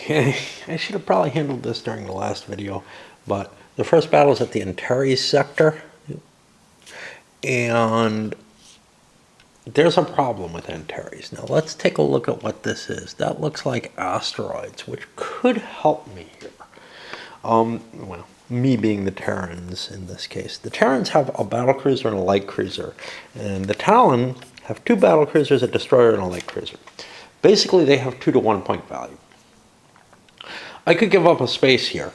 I should have probably handled this during the last video, but the first battle is at the Antares sector, and there's a problem with Antares. Now let's take a look at what this is. That looks like asteroids, which could help me here. Well, me being the Terrans in this case. The Terrans have a battlecruiser and a light cruiser, and the Talon have 2 battlecruisers, a destroyer, and a light cruiser. Basically, they have 2 to 1 point value. I could give up a space here,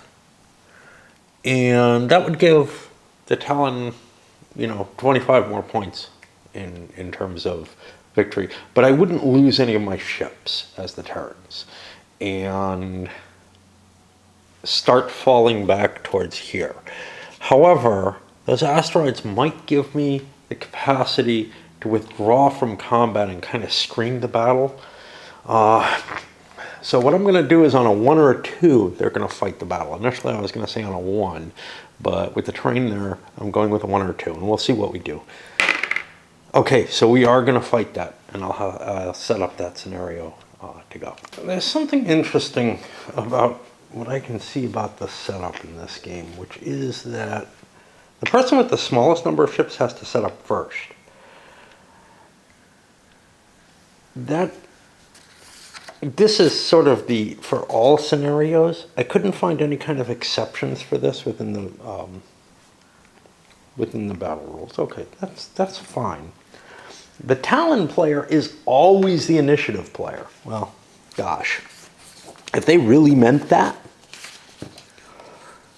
and that would give the Talon, 25 more points in terms of victory. But I wouldn't lose any of my ships as the Terrans, and start falling back towards here. However, those asteroids might give me the capacity to withdraw from combat and kind of screen the battle. So what I'm going to do is on a 1 or a 2, they're going to fight the battle. Initially I was going to say on a 1, but with the terrain there, I'm going with a 1 or a 2, and we'll see what we do. Okay, so we are going to fight that, and I'll set up that scenario to go. There's something interesting about what I can see about the setup in this game, which is that the person with the smallest number of ships has to set up first. This is sort of for all scenarios. I couldn't find any kind of exceptions for this within the battle rules. Okay, that's fine. The Talon player is always the initiative player. Well, gosh, if they really meant that,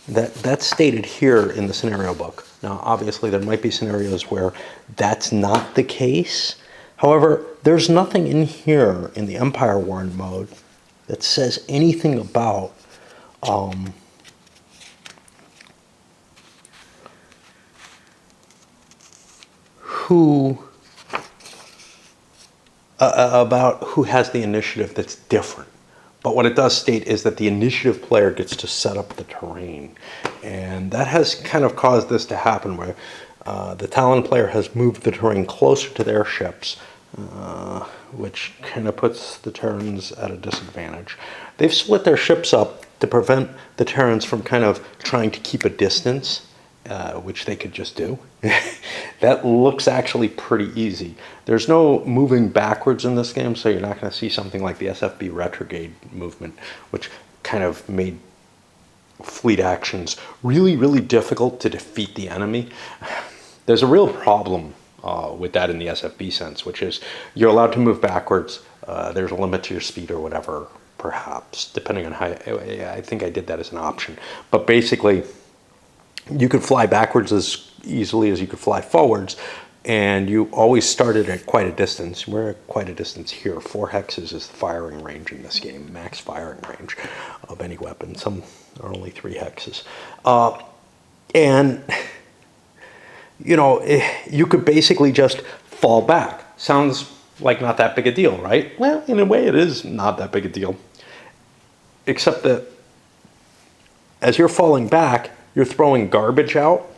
that's stated here in the scenario book. Now, obviously, there might be scenarios where that's not the case. However, there's nothing in here in the Empire War mode that says anything about who has the initiative that's different. But what it does state is that the initiative player gets to set up the terrain. And that has kind of caused this to happen where the Talon player has moved the terrain closer to their ships, which kind of puts the Terrans at a disadvantage. They've split their ships up to prevent the Terrans from kind of trying to keep a distance, which they could just do. That looks actually pretty easy. There's no moving backwards in this game, so you're not going to see something like the SFB retrograde movement, which kind of made fleet actions really, really difficult to defeat the enemy. There's a real problem with that in the SFB sense, which is you're allowed to move backwards. There's a limit to your speed or whatever, perhaps, depending on how. I think I did that as an option. But basically, you could fly backwards as easily as you could fly forwards, and you always started at quite a distance. We're at quite a distance here. 4 hexes is the firing range in this game, max firing range of any weapon. Some are only 3 hexes. And, you could basically just fall back. Sounds like not that big a deal, right? Well, in a way it is not that big a deal. Except that as you're falling back, you're throwing garbage out.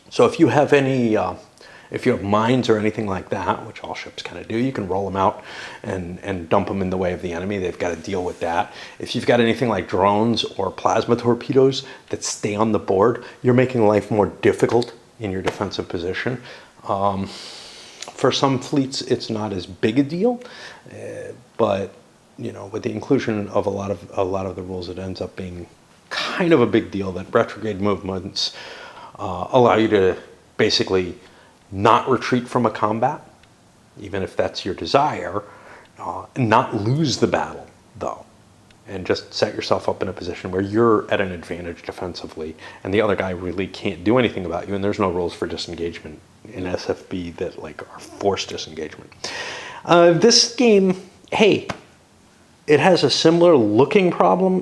So if you have if you have mines or anything like that, which all ships kind of do, you can roll them out and dump them in the way of the enemy. They've got to deal with that. If you've got anything like drones or plasma torpedoes that stay on the board, you're making life more difficult in your defensive position. For some fleets, it's not as big a deal, but with the inclusion of a lot of the rules, it ends up being kind of a big deal that retrograde movements allow you to basically not retreat from a combat, even if that's your desire, not lose the battle, though, and just set yourself up in a position where you're at an advantage defensively, and the other guy really can't do anything about you, and there's no rules for disengagement in SFB that are forced disengagement. This game, hey, it has a similar looking problem,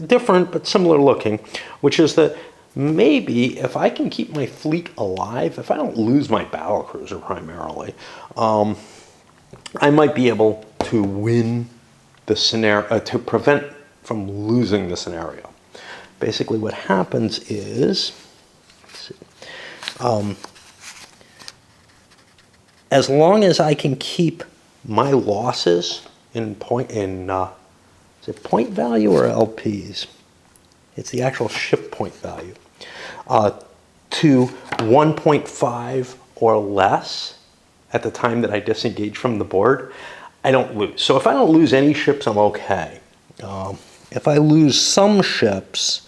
different but similar looking, which is that maybe if I can keep my fleet alive, if I don't lose my battlecruiser primarily, I might be able to win the scenario, to prevent from losing the scenario. Basically what happens is, as long as I can keep my losses in is it point value or LPs? It's the actual ship point value. To 1.5 or less at the time that I disengage from the board, I don't lose. So if I don't lose any ships, I'm okay. If I lose some ships,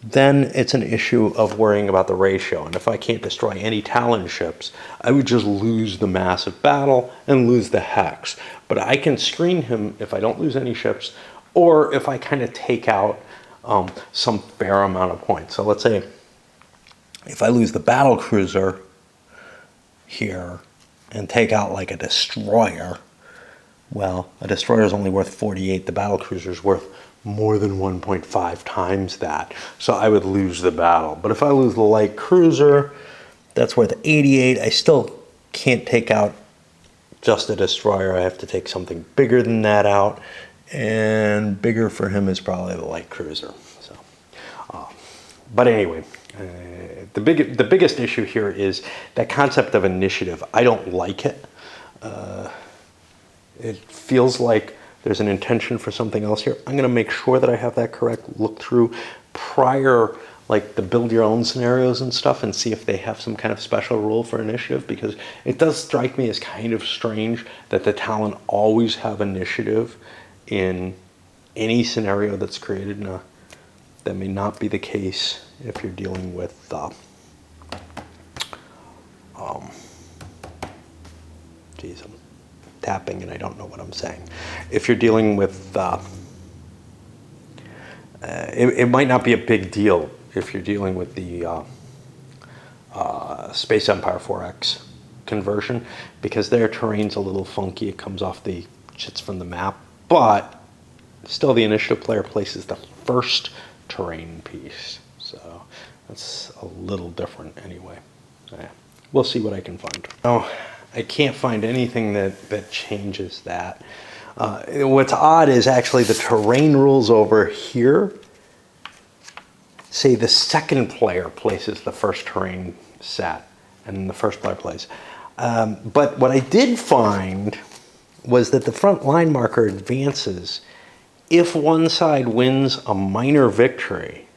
then it's an issue of worrying about the ratio. And if I can't destroy any Talon ships, I would just lose the massive battle and lose the hex. But I can screen him if I don't lose any ships, or if I kind of take out some fair amount of points. So let's say if I lose the battle cruiser here and take out like a destroyer, well, a destroyer is only worth 48. The battle cruiser is worth more than 1.5 times that. So I would lose the battle. But if I lose the light cruiser, that's worth 88. I still can't take out just a destroyer. I have to take something bigger than that out. And bigger for him is probably the light cruiser. So, but anyway, the biggest issue here is that concept of initiative. I don't like it. It feels like there's an intention for something else here. I'm going to make sure that I have that correct. Look through prior, like the build your own scenarios and stuff, and see if they have some kind of special rule for initiative, because it does strike me as kind of strange that the Talon always have initiative in any scenario that's created. Now, that may not be the case if you're dealing with geez, I'm tapping and I don't know what I'm saying. If you're dealing with it might not be a big deal if you're dealing with the Space Empire 4X conversion, because their terrain's a little funky. It comes off the shits from the map, but still the initiative player places the first terrain piece. So that's a little different anyway. Yeah, we'll see what I can find. Oh, I can't find anything that changes that. What's odd is actually the terrain rules over here say the second player places the first terrain set and the first player plays. But what I did find was that the front line marker advances if one side wins a minor victory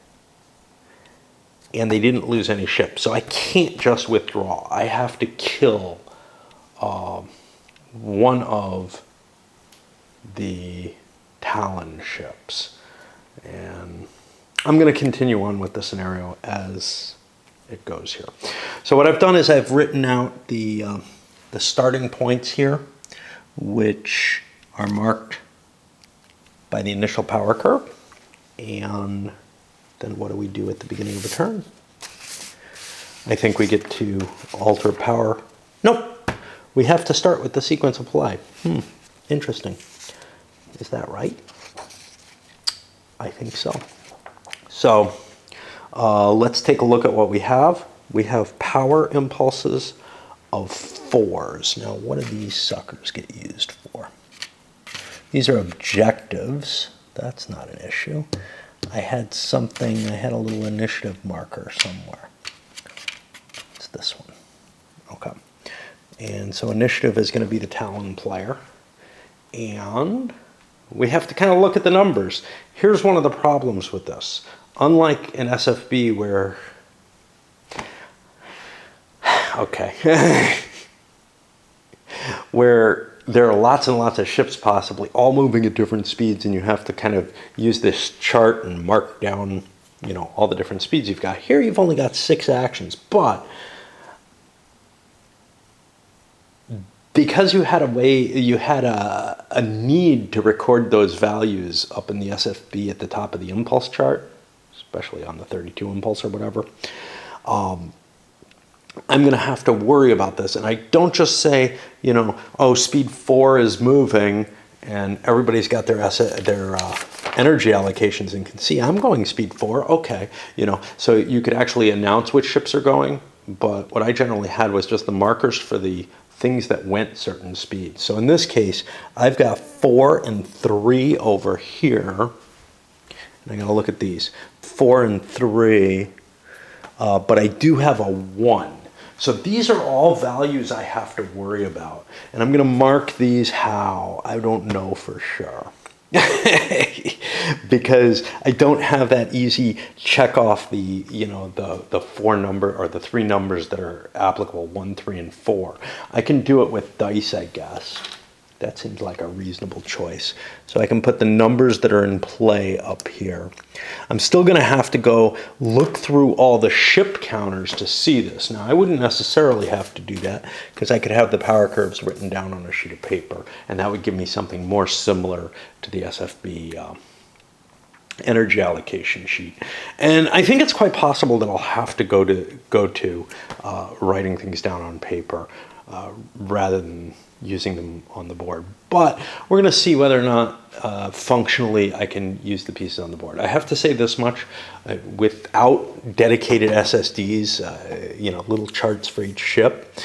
and they didn't lose any ships. So I can't just withdraw. I have to kill one of the Talon ships. And I'm going to continue on with the scenario as it goes here. So what I've done is I've written out the starting points here, which are marked by the initial power curve. And then what do we do at the beginning of a turn? I think we get to alter power. Nope. We have to start with the sequence of play. Interesting. Is that right? I think so. So let's take a look at what we have. We have power impulses of 4s. Now, what do these suckers get used for? These are objectives. That's not an issue. I had a little initiative marker somewhere. It's this one. Okay. And so initiative is going to be the Talon player. And we have to kind of look at the numbers. Here's one of the problems with this. Unlike in SFB where, okay, where there are lots and lots of ships possibly all moving at different speeds, and you have to kind of use this chart and mark down, you know, all the different speeds you've got. Here you've only got 6 actions, but because you had a need to record those values up in the SFB at the top of the impulse chart, especially on the 32 impulse or whatever, I'm going to have to worry about this. And I don't just say, you know, oh, speed 4 is moving and everybody's got their energy allocations and can see I'm going speed 4. Okay, you know, so you could actually announce which ships are going. But what I generally had was just the markers for the things that went certain speeds. So in this case, I've got 4 and 3 over here. And I'm going to look at these. 4 and 3, but I do have a 1. So these are all values I have to worry about. And I'm going to mark these how. I don't know for sure. Because I don't have that easy check off the, you know, the four number or the three numbers that are applicable, 1, 3, and 4. I can do it with dice, I guess. That seems like a reasonable choice. So I can put the numbers that are in play up here. I'm still going to have to go look through all the ship counters to see this. Now, I wouldn't necessarily have to do that because I could have the power curves written down on a sheet of paper, and that would give me something more similar to the SFB energy allocation sheet. And I think it's quite possible that I'll have to go to writing things down on paper rather than using them on the board. But we're going to see whether or not functionally I can use the pieces on the board. I have to say this much, without dedicated SSDs, you know, little charts for each ship,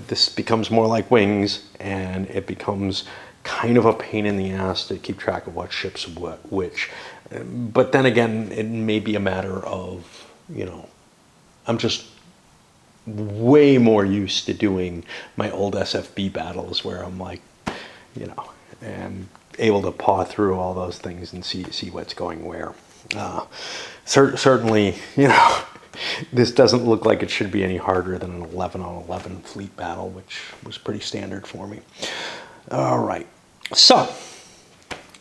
this becomes more like wings, and it becomes kind of a pain in the ass to keep track of what ships which. But then again, it may be a matter of, you know, I'm just way more used to doing my old SFB battles where I'm like, you know, and able to paw through all those things and see what's going where. Certainly, you know, this doesn't look like it should be any harder than an 11-on-11 fleet battle, which was pretty standard for me. All right, so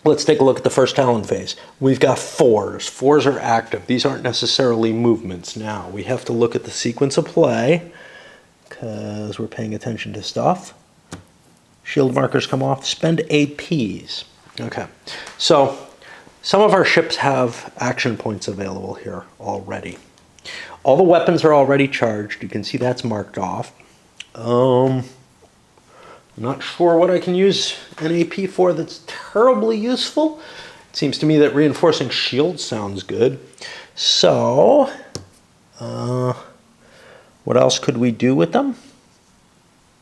let's take a look at the first Talon phase. We've got 4s. 4s are active. These aren't necessarily movements. Now, we have to look at the sequence of play because we're paying attention to stuff. Shield markers come off. Spend APs. Okay, so some of our ships have action points available here already. All the weapons are already charged. You can see that's marked off. I'm not sure what I can use an AP for that's terribly useful. It seems to me that reinforcing shields sounds good. So, what else could we do with them?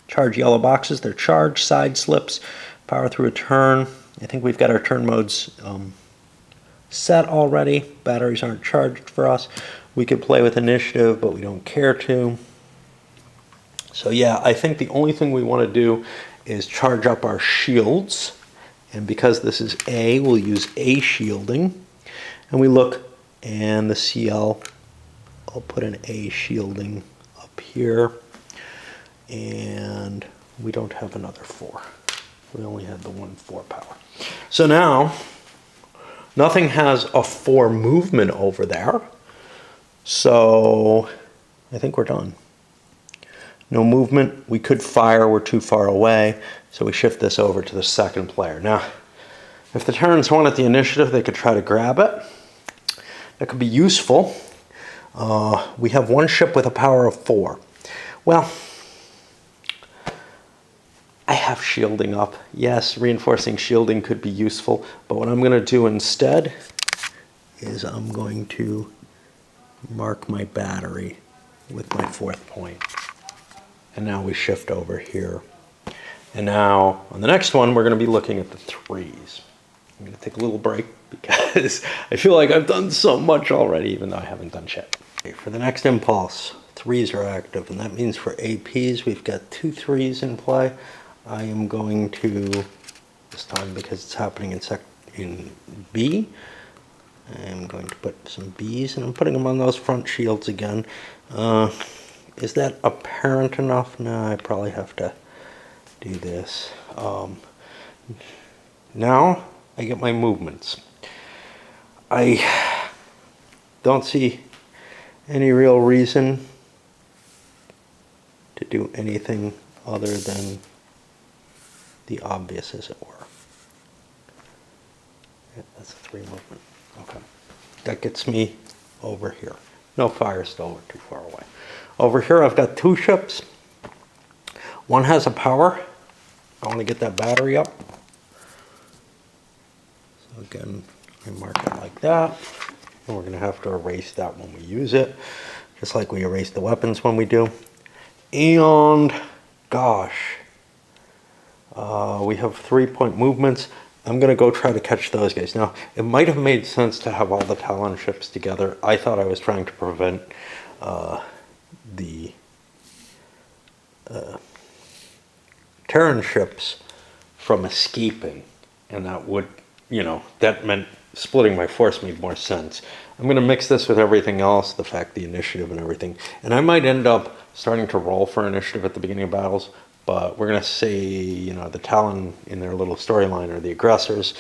Charge yellow boxes. They're charged. Side slips. Power through a turn. I think we've got our turn modes set already. Batteries aren't charged for us. We could play with initiative, but we don't care to. So yeah, I think the only thing we want to do is charge up our shields. And because this is A, we'll use A shielding. And we look, and the CL, I'll put an A shielding up here. And we don't have another 4. We only had the 1 4 power. So now, nothing has a 4 movement over there. So I think we're done. No movement. We could fire. We're too far away. So we shift this over to the second player. Now, if the Terrans wanted the initiative, they could try to grab it. That could be useful. We have one ship with a power of 4. Well, I have shielding up. Yes, reinforcing shielding could be useful. But what I'm going to do instead is I'm going to mark my battery with my 4th point. And now we shift over here. And now on the next one, we're going to be looking at the 3s. I'm going to take a little break because I feel like I've done so much already, even though I haven't done shit. Okay, for the next impulse, 3s are active, and that means for APs, we've got 2 3s in play. I am going to, this time because it's happening in B, I'm going to put some Bs, and I'm putting them on those front shields again. Is that apparent enough? No, I probably have to do this. Now I get my movements. I don't see any real reason to do anything other than the obvious, as it were. Yeah, that's a 3 movement. Okay. That gets me over here. No fire still, we're too far away. Over here I've got 2 ships. One has a power. I want to get that battery up. So again, I mark it like that. And we're going to have to erase that when we use it, just like we erase the weapons when we do. And gosh, we have 3-point movements. I'm going to go try to catch those guys. Now, it might have made sense to have all the Talon ships together. I thought I was trying to prevent the Terran ships from escaping, and that would you know, that meant splitting my force made more sense. I'm going to mix this with everything else, the fact, the initiative and everything. And I might end up starting to roll for initiative at the beginning of battles, but we're going to say, you know, the Talon in their little storyline are the aggressors,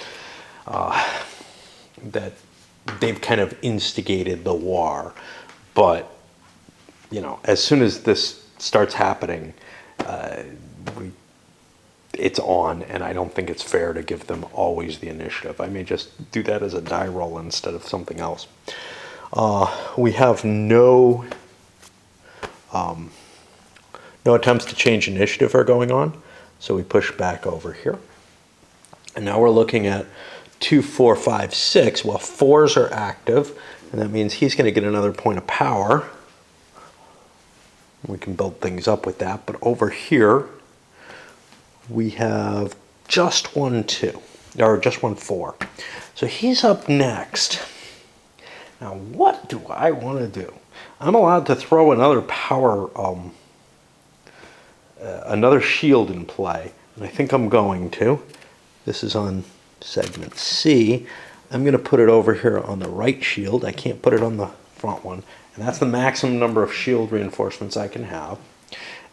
that they've kind of instigated the war. But, you know, as soon as this starts happening, it's on, and I don't think it's fair to give them always the initiative. I may just do that as a die roll instead of something else. We have no attempts to change initiative are going on, so we push back over here. And now we're looking at 2, 4, 5, 6. Well, 4s are active, and that means he's going to get another point of power. We can build things up with that, but over here, we have just 1, 2, or just 1, 4. So he's up next. Now, what do I want to do? I'm allowed to throw another power, another shield in play, and I think I'm going to. This is on segment C. I'm going to put it over here on the right shield. I can't put it on the front one, and that's the maximum number of shield reinforcements I can have.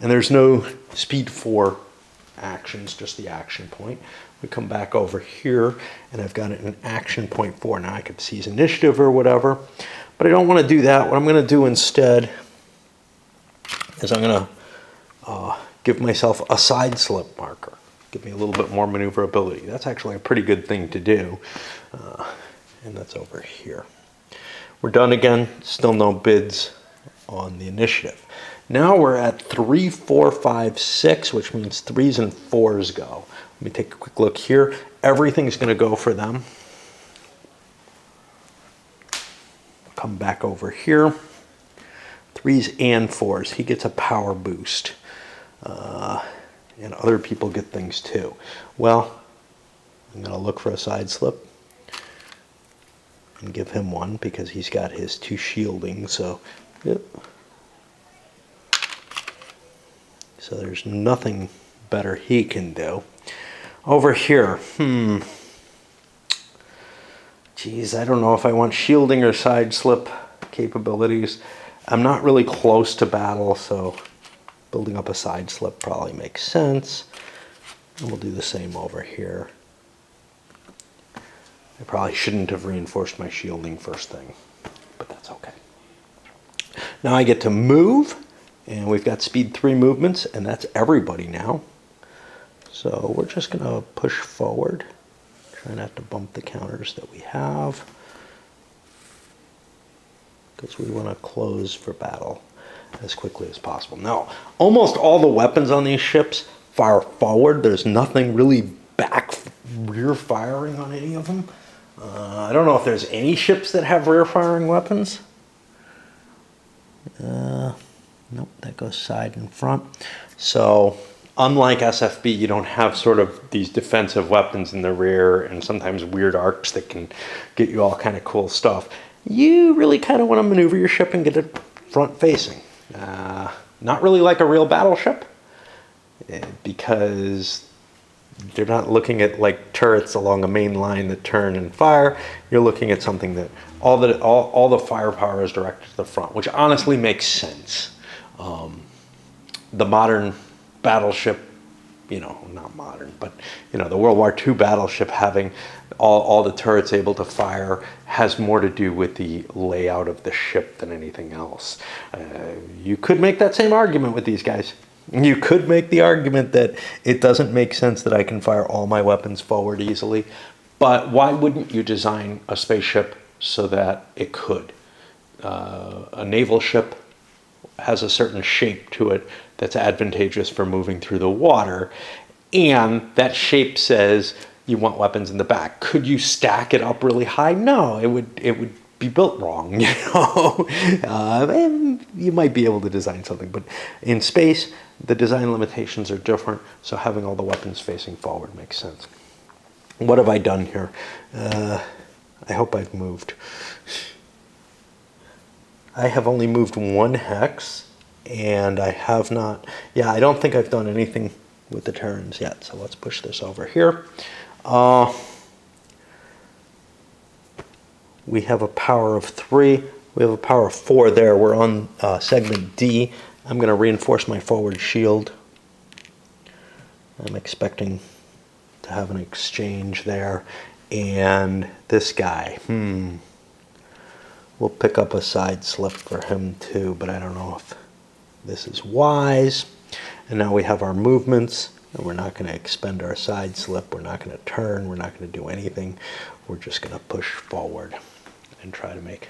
And there's no speed 4 actions, just the action point. We come back over here, and I've got an action point 4. Now I could seize initiative or whatever, but I don't want to do that. What I'm going to do instead is I'm going to give myself a side slip marker. Give me a little bit more maneuverability. That's actually a pretty good thing to do, and that's over here. We're done again. Still no bids on the initiative. Now we're at 3, 4, 5, 6, which means 3s and 4s go. Let me take a quick look here. Everything's going to go for them. Come back over here. 3s and 4s. He gets a power boost. And other people get things too. Well, I'm going to look for a side slip and give him one because he's got his 2 shielding. So, yep. So there's nothing better he can do. Over here, geez, I don't know if I want shielding or side slip capabilities. I'm not really close to battle, so building up a side slip probably makes sense. And we'll do the same over here. I probably shouldn't have reinforced my shielding first thing, but that's okay. Now I get to move. And we've got speed 3 movements, and that's everybody now. So we're just going to push forward. Try not to bump the counters that we have, because we want to close for battle as quickly as possible. Now, almost all the weapons on these ships fire forward. There's nothing really back rear firing on any of them. I don't know if there's any ships that have rear firing weapons. Nope, that goes side and front. So unlike SFB, you don't have sort of these defensive weapons in the rear and sometimes weird arcs that can get you all kind of cool stuff. You really kind of want to maneuver your ship and get it front facing. Not really like a real battleship, because they're not looking at like turrets along a main line that turn and fire. You're looking at something that all the firepower is directed to the front, which honestly makes sense. The modern battleship, you know, not modern, but you know, the World War II battleship having all the turrets able to fire has more to do with the layout of the ship than anything else. You could make that same argument with these guys. You could make the argument that it doesn't make sense that I can fire all my weapons forward easily, but why wouldn't you design a spaceship so that it could? A naval ship has a certain shape to it that's advantageous for moving through the water, and that shape says you want weapons in the back. Could you stack it up really high? No, it would be built wrong, you know. And you might be able to design something, but in space, the design limitations are different, so having all the weapons facing forward makes sense. What have I done here? I hope I've moved. I have only moved 1 hex, and I have not, yeah, I don't think I've done anything with the turns yet, so let's push this over here. We have a power of 3. We have a power of 4 there. We're on segment D. I'm going to reinforce my forward shield. I'm expecting to have an exchange there. And this guy, we'll pick up a side slip for him too, but I don't know if this is wise. And now we have our movements, and we're not going to expend our side slip. We're not going to turn. We're not going to do anything. We're just going to push forward and try to make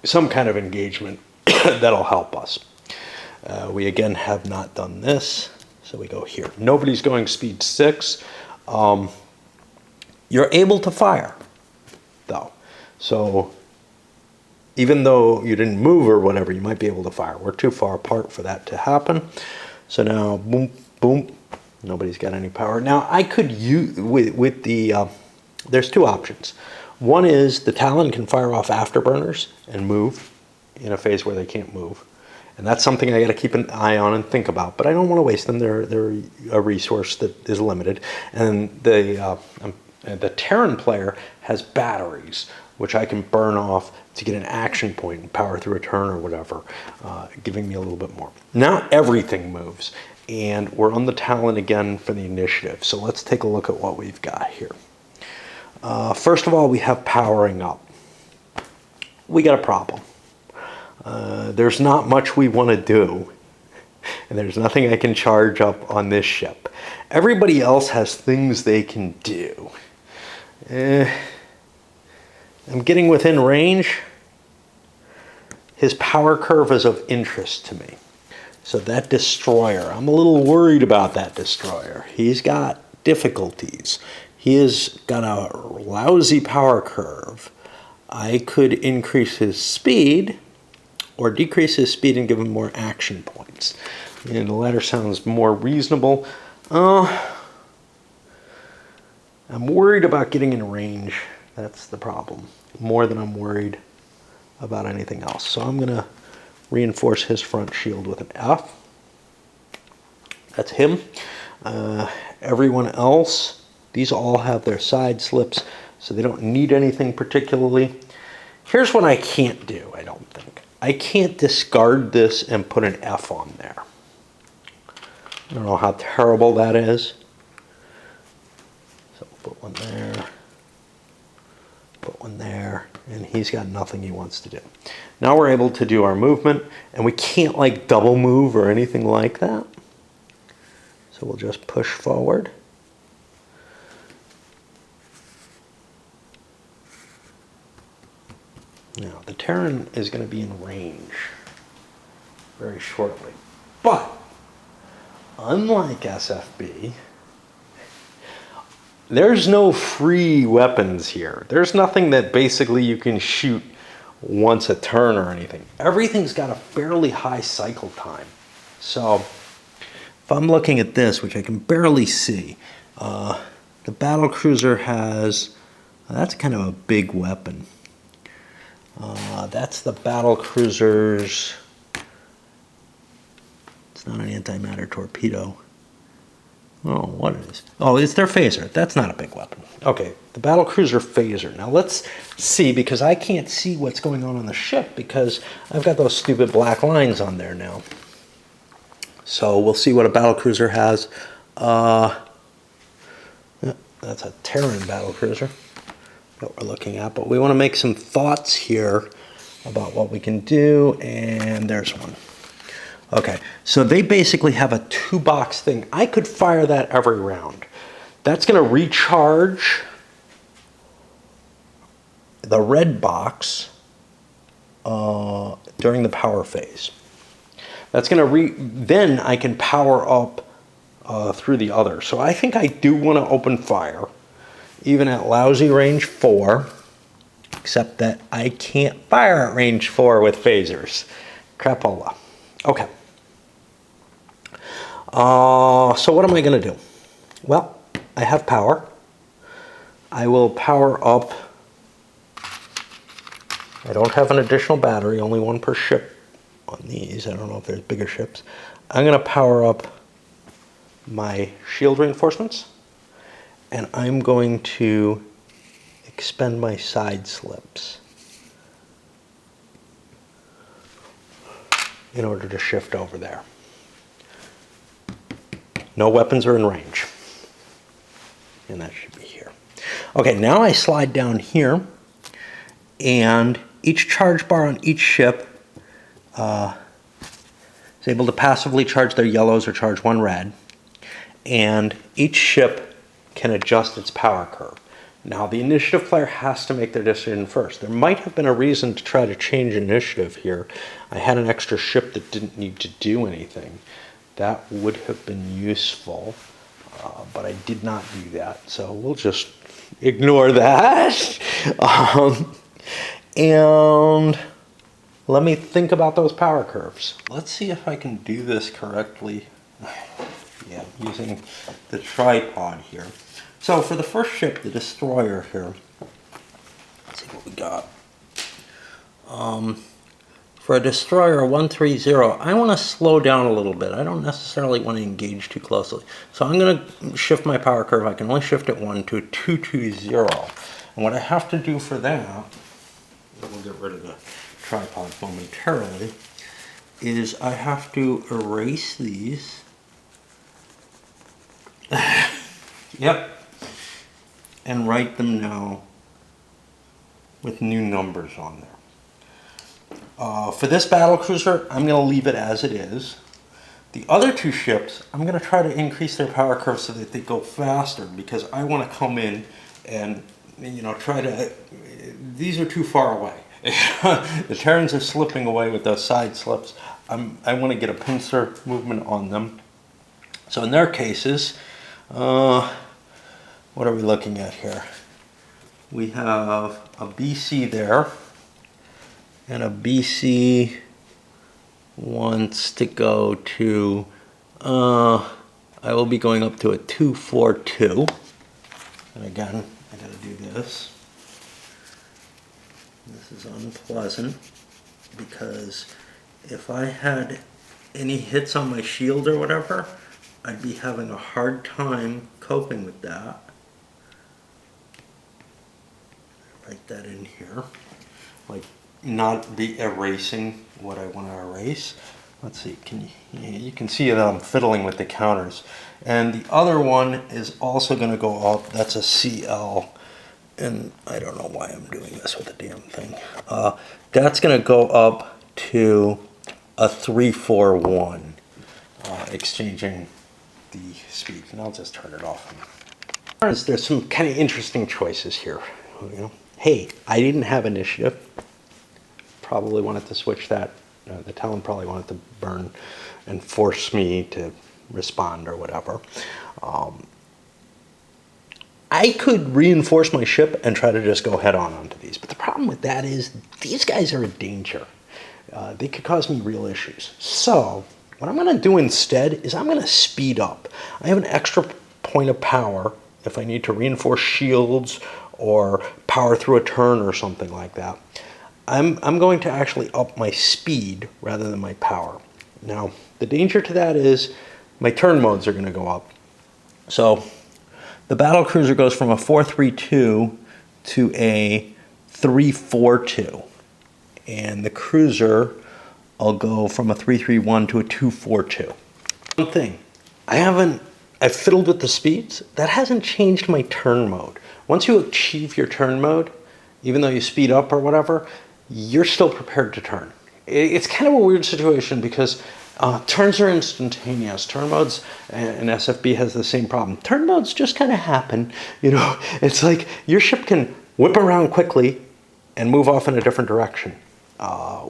some kind of engagement that'll help us. We again have not done this, so we go here. Nobody's going speed 6. You're able to fire, though. So even though you didn't move or whatever, you might be able to fire. We're too far apart for that to happen. So now, boom, boom. Nobody's got any power. Now, I could use, with the, there's 2 options. One is the Talon can fire off afterburners and move in a phase where they can't move. And that's something I got to keep an eye on and think about. But I don't want to waste them. They're a resource that is limited. And the Terran player has batteries, which I can burn off to get an action point and power through a turn or whatever, giving me a little bit more. Now everything moves. And we're on the Talon again for the initiative. So let's take a look at what we've got here. First of all, we have powering up. We got a problem. There's not much we want to do, and there's nothing I can charge up on this ship. Everybody else has things they can do. I'm getting within range. His power curve is of interest to me. So that destroyer, I'm a little worried about that destroyer. He's got difficulties. He has got a lousy power curve. I could increase his speed or decrease his speed and give him more action points. And the latter sounds more reasonable. I'm worried about getting in range. That's the problem. More than I'm worried about anything else. So I'm going to reinforce his front shield with an F. That's him. Everyone else, these all have their side slips, so they don't need anything particularly. Here's what I can't do, I don't think. I can't discard this and put an F on there. I don't know how terrible that is. So we'll put one there, put one there, and he's got nothing he wants to do. Now we're able to do our movement, and we can't like double move or anything like that. So we'll just push forward. Now, the Terran is going to be in range very shortly. But, unlike SFB, there's no free weapons here. There's nothing that basically you can shoot once a turn or anything. Everything's got a fairly high cycle time. So, if I'm looking at this, which I can barely see, the battlecruiser has, that's kind of a big weapon. That's the battlecruiser's, it's not an antimatter torpedo. Oh, what is? Oh, it's their phaser. That's not a big weapon. Okay, the battlecruiser phaser. Now let's see, because I can't see what's going on the ship because I've got those stupid black lines on there now. So we'll see what a battlecruiser has. That's a Terran battlecruiser that we're looking at, but we want to make some thoughts here about what we can do, and there's one. Okay, so they basically have a 2-box thing. I could fire that every round. That's going to recharge the red box during the power phase. That's going to then I can power up through the other. So I think I do want to open fire, even at lousy range 4, except that I can't fire at range 4 with phasers. Crapola. Okay. So what am I going to do? Well, I have power. I will power up. I don't have an additional battery, only one per ship on these. I don't know if there's bigger ships. I'm going to power up my shield reinforcements, and I'm going to expend my side slips in order to shift over there. No weapons are in range. And that should be here. Okay, now I slide down here, and each charge bar on each ship is able to passively charge their yellows or charge one red, and each ship can adjust its power curve. Now, the initiative player has to make their decision first. There might have been a reason to try to change initiative here. I had an extra ship that didn't need to do anything. That would have been useful, but I did not do that, so we'll just ignore that. And let me think about those power curves. Let's see if I can do this correctly. Yeah, using the tripod here. So for the first ship, the destroyer here, let's see what we got. For a destroyer 130, I want to slow down a little bit. I don't necessarily want to engage too closely. So I'm going to shift my power curve. I can only shift it 1 to 220. And what I have to do for that, we'll get rid of the tripod momentarily, is I have to erase these. Yep. And write them now with new numbers on there. For this battle cruiser, I'm going to leave it as it is. The other two ships, I'm going to try to increase their power curve so that they go faster, because I want to come in and, you know, try to... These are too far away. The Terrans are slipping away with those side slips. I want to get a pincer movement on them. So in their cases, what are we looking at here? We have a BC there, and a BC wants to go to, I will be going up to a 242. And again, I gotta do this. This is unpleasant, because if I had any hits on my shield or whatever, I'd be having a hard time coping with that. Write that in here. Like, not be erasing what I want to erase. Let's see, you can see that I'm fiddling with the counters. And the other one is also going to go up. That's a CL. And I don't know why I'm doing this with the damn thing. That's going to go up to a 341, exchanging the speed. And I'll just turn it off. There's some kind of interesting choices here. You know, hey, I didn't have initiative. Probably wanted to switch that. The Talon probably wanted to burn and force me to respond or whatever. I could reinforce my ship and try to just go head on onto these. But the problem with that is these guys are a danger. They could cause me real issues. So what I'm going to do instead is I'm going to speed up. I have an extra point of power if I need to reinforce shields or power through a turn or something like that. I'm going to actually up my speed rather than my power. Now, the danger to that is my turn modes are going to go up. So the battle cruiser goes from a 432 to a 342. And the cruiser, I'll go from a 331 to a 242. One thing, I've fiddled with the speeds. That hasn't changed my turn mode. Once you achieve your turn mode, even though you speed up or whatever, you're still prepared to turn. It's kind of a weird situation because turns are instantaneous. Turn modes, and SFB has the same problem. Turn modes just kind of happen. You know, it's like your ship can whip around quickly and move off in a different direction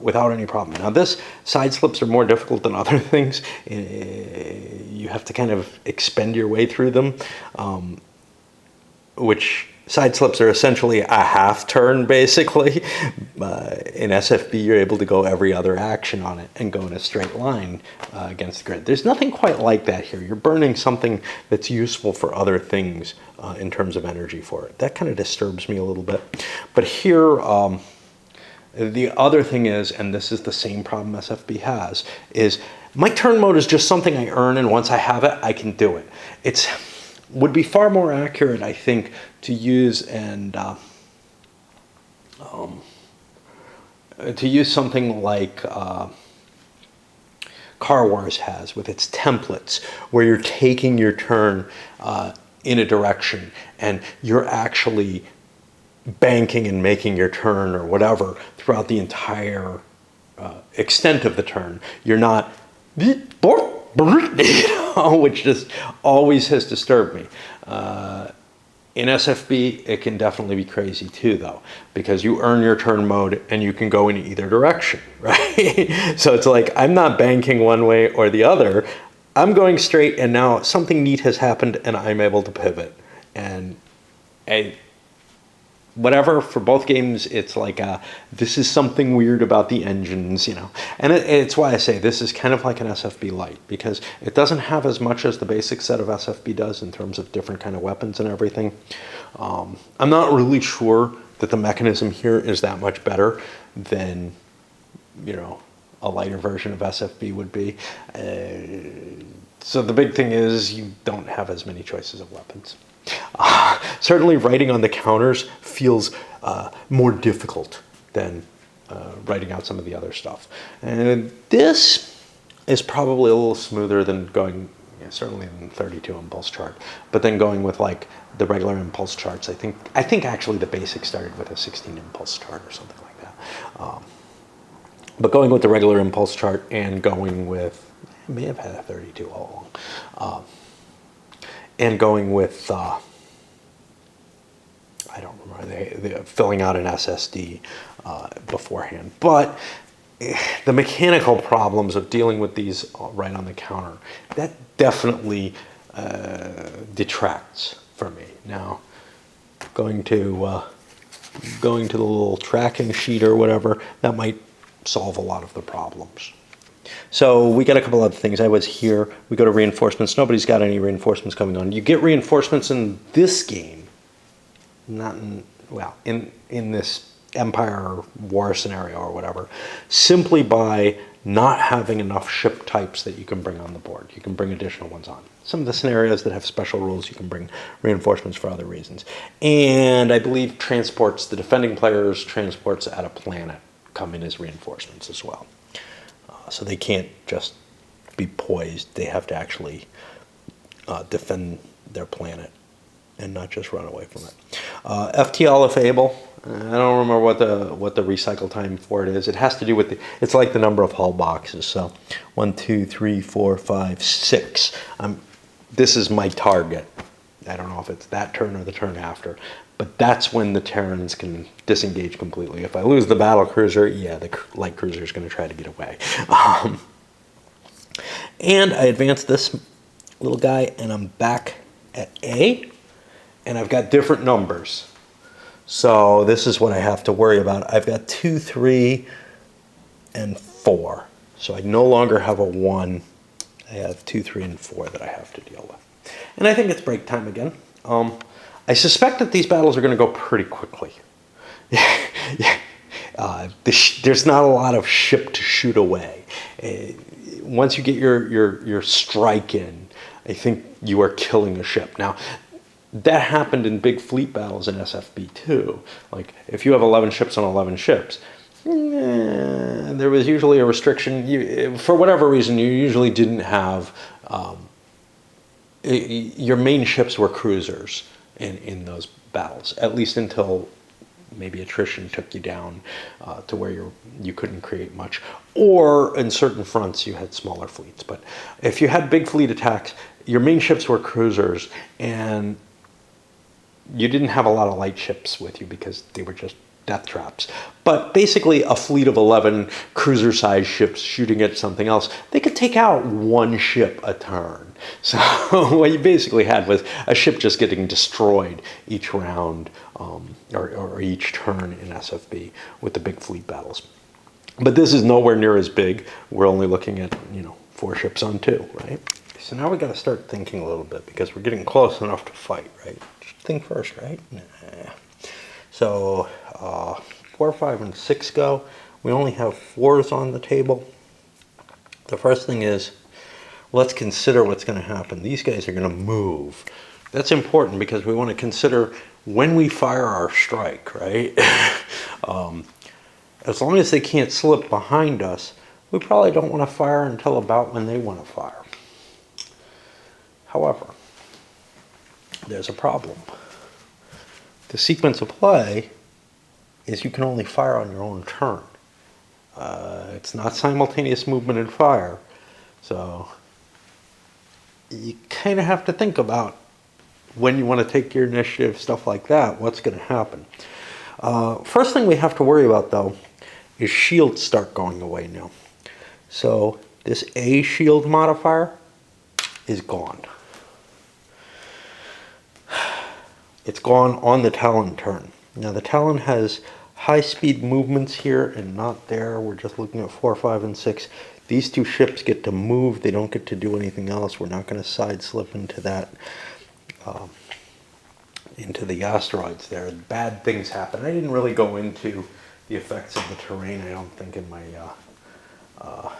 without any problem. Now, this side slips are more difficult than other things. You have to kind of expend your way through them, which side slips are essentially a half turn, basically. In SFB, you're able to go every other action on it and go in a straight line against the grid. There's nothing quite like that here. You're burning something that's useful for other things in terms of energy for it. That kind of disturbs me a little bit. But here, the other thing is, and this is the same problem SFB has, is my turn mode is just something I earn, and once I have it, I can do it. Would be far more accurate, I think, to use and To use something like Car Wars has with its templates, where you're taking your turn in a direction and you're actually banking and making your turn or whatever throughout the entire extent of the turn. You're not, which just always has disturbed me. In SFB, it can definitely be crazy too, though, because you earn your turn mode and you can go in either direction, right? So it's like, I'm not banking one way or the other. I'm going straight, and now something neat has happened and I'm able to pivot. And whatever, for both games, it's like, this is something weird about the engines, you know. And it's why I say this is kind of like an SFB light, because it doesn't have as much as the basic set of SFB does in terms of different kind of weapons and everything. I'm not really sure that the mechanism here is that much better than, you know, a lighter version of SFB would be. So the big thing is you don't have as many choices of weapons. Certainly writing on the counters feels more difficult than writing out some of the other stuff. And this is probably a little smoother than going, certainly than 32 impulse chart, but then going with like the regular impulse charts. I think actually the basic started with a 16 impulse chart or something like that. But going with the regular impulse chart and going with, I may have had a 32 all along. And going with, I don't remember, they filling out an SSD beforehand. But the mechanical problems of dealing with these right on the counter, that definitely detracts for me. Now, going to the little tracking sheet or whatever, that might solve a lot of the problems. So we got a couple other things. I was here. We go to reinforcements. Nobody's got any reinforcements coming on. You get reinforcements in this game, not in, well, in this Empire War scenario or whatever, simply by not having enough ship types that you can bring on the board. You can bring additional ones on. Some of the scenarios that have special rules, you can bring reinforcements for other reasons. And I believe transports, the defending players' transports at a planet come in as reinforcements as well. So they can't just be poised. They have to actually defend their planet and not just run away from it. FTL, if able. I don't remember what the recycle time for it is. It has to do with it's like the number of hull boxes. So 1, 2, 3, 4, 5, 6. This is my target. I don't know if it's that turn or the turn after. But that's when the Terrans can disengage completely. If I lose the battle cruiser, yeah, the light cruiser is going to try to get away. And I advance this little guy, and I'm back at A, and I've got different numbers. So this is what I have to worry about. I've got 2, 3, and 4. So I no longer have a 1. I have 2, 3, and 4 that I have to deal with. And I think it's break time again. I suspect that these battles are going to go pretty quickly. There's not a lot of ship to shoot away. Once you get your strike in, I think you are killing a ship. Now, that happened in big fleet battles in SFB too. Like, if you have 11 ships on 11 ships, there was usually a restriction. For whatever reason, you usually didn't have... your main ships were cruisers in those battles, at least until maybe attrition took you down to where you couldn't create much, or in certain fronts you had smaller fleets. But if you had big fleet attacks, your main ships were cruisers, and you didn't have a lot of light ships with you because they were just death traps. But basically a fleet of 11 cruiser-sized ships shooting at something else, they could take out one ship a turn. So what you basically had was a ship just getting destroyed each round or each turn in SFB with the big fleet battles. But this is nowhere near as big. We're only looking at, 4 ships on 2, right? So now we got to start thinking a little bit, because we're getting close enough to fight, right? Just think first, right? Nah. So 4, 5, and 6 go. We only have 4s on the table. The first thing is, let's consider what's going to happen. These guys are going to move. That's important because we want to consider when we fire our strike, right? As long as they can't slip behind us, we probably don't want to fire until about when they want to fire. However, there's a problem. The sequence of play is you can only fire on your own turn. It's not simultaneous movement and fire, so you kind of have to think about when you want to take your initiative, stuff like that, what's going to happen. First thing we have to worry about, though, is shields start going away now. So this A shield modifier is gone. It's gone on the Talon turn. Now the Talon has high speed movements here and not there. We're just looking at 4, 5, and 6. These two ships get to move. They don't get to do anything else. We're not going to side slip into that, into the asteroids there. Bad things happen. I didn't really go into the effects of the terrain, I don't think, in my, I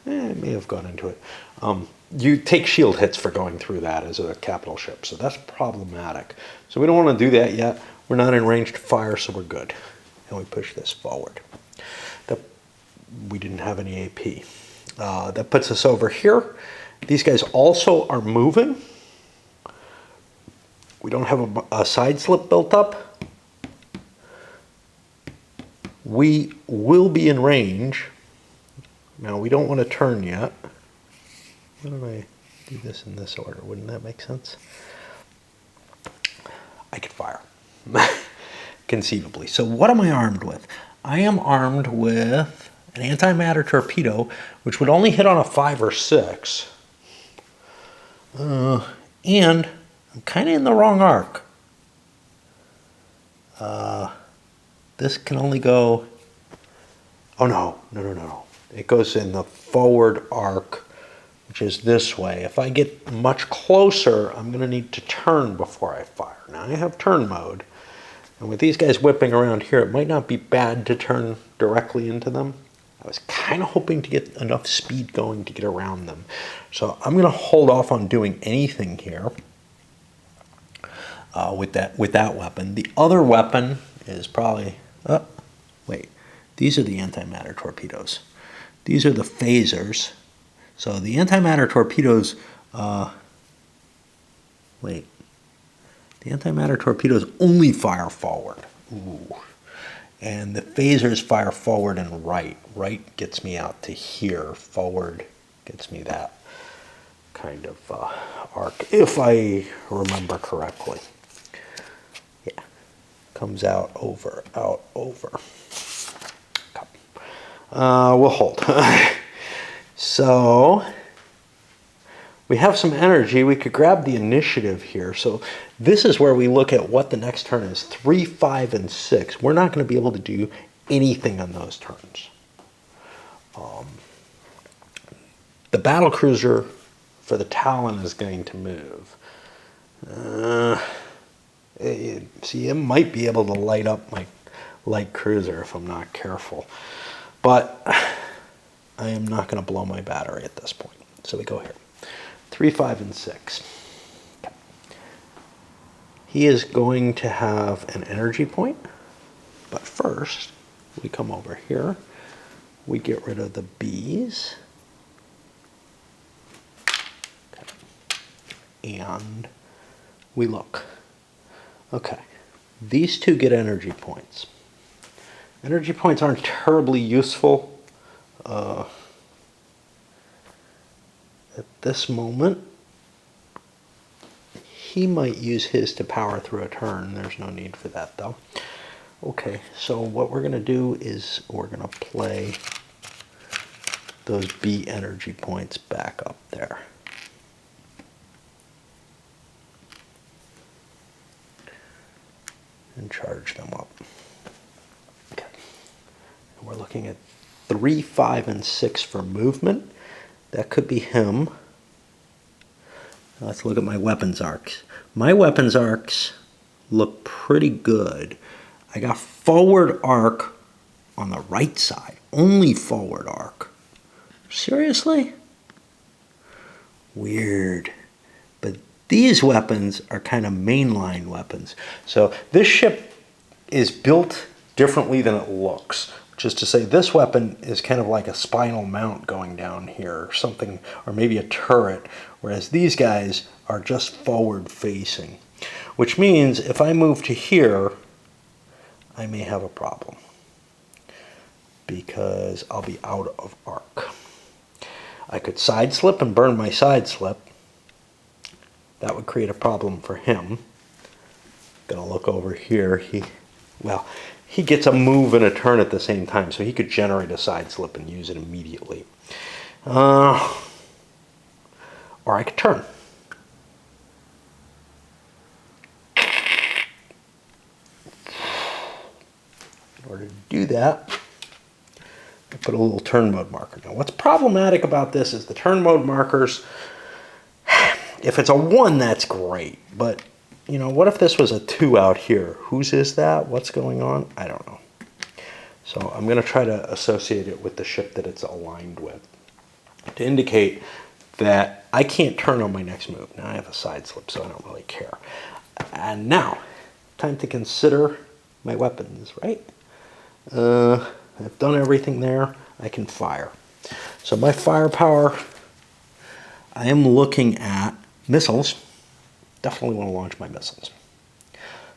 may have gone into it. You take shield hits for going through that as a capital ship, so that's problematic. So we don't want to do that yet. We're not in range to fire, so we're good. And we push this forward. We didn't have any AP. That puts us over here. These guys also are moving. We don't have a side slip built up. We will be in range. Now we don't want to turn yet. Why don't I do this in this order? Wouldn't that make sense? I could fire. Conceivably. So what am I armed with? I am armed with an antimatter torpedo, which would only hit on a 5 or 6. And I'm kind of in the wrong arc. This can only go... Oh, no. It goes in the forward arc, which is this way. If I get much closer, I'm going to need to turn before I fire. Now, I have turn mode. And with these guys whipping around here, it might not be bad to turn directly into them. I was kind of hoping to get enough speed going to get around them. So I'm going to hold off on doing anything here with that weapon. The other weapon is probably... Oh, wait. These are the antimatter torpedoes. These are the phasers. So the antimatter torpedoes... wait. The antimatter torpedoes only fire forward. Ooh. And the phasers fire forward and right. Right gets me out to here. Forward gets me that kind of arc, if I remember correctly. Yeah. Comes out, over, out, over. We'll hold. So... we have some energy. We could grab the initiative here. So this is where we look at what the next turn is. 3, 5, and 6. We're not going to be able to do anything on those turns. The battlecruiser for the Talon is going to move. See, it might be able to light up my light cruiser if I'm not careful. But I am not going to blow my battery at this point. So we go here. 3, 5, and 6. Okay. He is going to have an energy point, but first we come over here, we get rid of the B's, okay. And we look. Okay, these two get energy points. Energy points aren't terribly useful at this moment. He might use his to power through a turn. There's no need for that though. Okay, so what we're going to do is we're going to play those B energy points back up there. And charge them up. Okay. And we're looking at 3, 5, and 6 for movement. That could be him. Let's look at my weapons arcs. My weapons arcs look pretty good. I got forward arc on the right side. Only forward arc. Seriously? Weird. But these weapons are kind of mainline weapons. So this ship is built differently than it looks. Which is to say, this weapon is kind of like a spinal mount going down here, or something, or maybe a turret, whereas these guys are just forward facing. Which means if I move to here, I may have a problem, because I'll be out of arc. I could side slip and burn my side slip. That would create a problem for him. Gonna look over here. He gets a move and a turn at the same time, so he could generate a side slip and use it immediately. Or I could turn. In order to do that, I put a little turn mode marker. Now, what's problematic about this is the turn mode markers, if it's a 1, that's great. But, you know, what if this was a 2 out here? Whose is that? What's going on? I don't know. So I'm going to try to associate it with the ship that it's aligned with to indicate that I can't turn on my next move. Now I have a side slip, so I don't really care. And now, time to consider my weapons, right? I've done everything there. I can fire. So my firepower, I am looking at missiles. Definitely want to launch my missiles.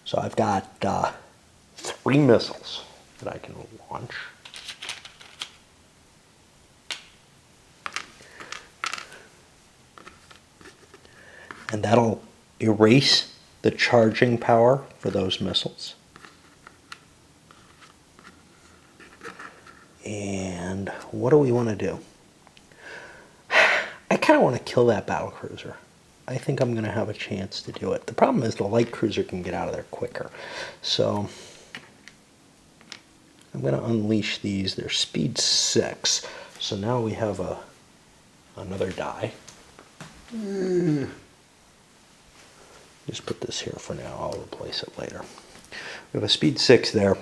So I've got 3 missiles that I can launch. And that'll erase the charging power for those missiles. And what do we want to do? I kind of want to kill that battle cruiser. I think I'm going to have a chance to do it. The problem is the light cruiser can get out of there quicker. So I'm going to unleash these. They're speed 6. So now we have another die. Just put this here for now. I'll replace it later. We have a speed 6 there.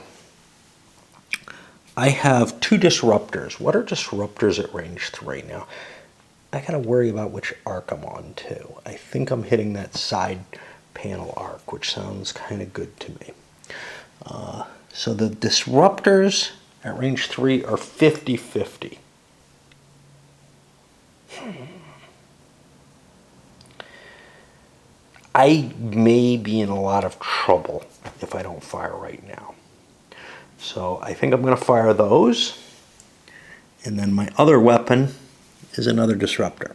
I have 2 disruptors. What are disruptors at range 3 now? I gotta worry about which arc I'm on too. I think I'm hitting that side panel arc, which sounds kind of good to me. So the disruptors at range 3 are 50-50. I may be in a lot of trouble if I don't fire right now. So I think I'm going to fire those. And then my other weapon is another disruptor.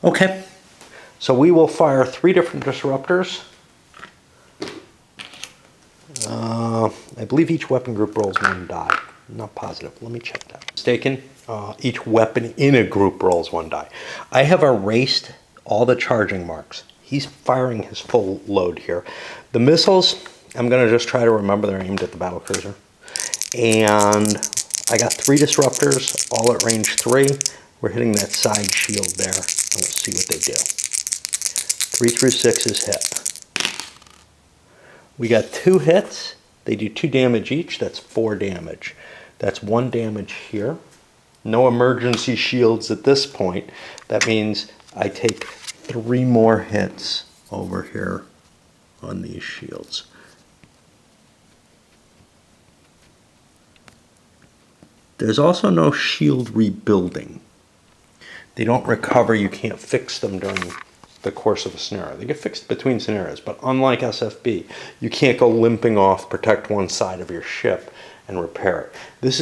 Okay. So we will fire 3 different disruptors. I believe each weapon group rolls 1 die. I'm not positive. Let me check that. Mistaken. Each weapon in a group rolls 1 die. I have erased all the charging marks. He's firing his full load here. The missiles, I'm going to just try to remember they're aimed at the battlecruiser. And I got 3 disruptors, all at range 3. We're hitting that side shield there, and we'll see what they do. 3 through 6 is hit. We got 2 hits. They do 2 damage each. That's 4 damage. That's 1 damage here. No emergency shields at this point. That means I take 3 more hits over here on these shields. There's also no shield rebuilding. They don't recover. You can't fix them during the course of a scenario. They get fixed between scenarios, but unlike SFB, you can't go limping off, protect one side of your ship, and repair it. This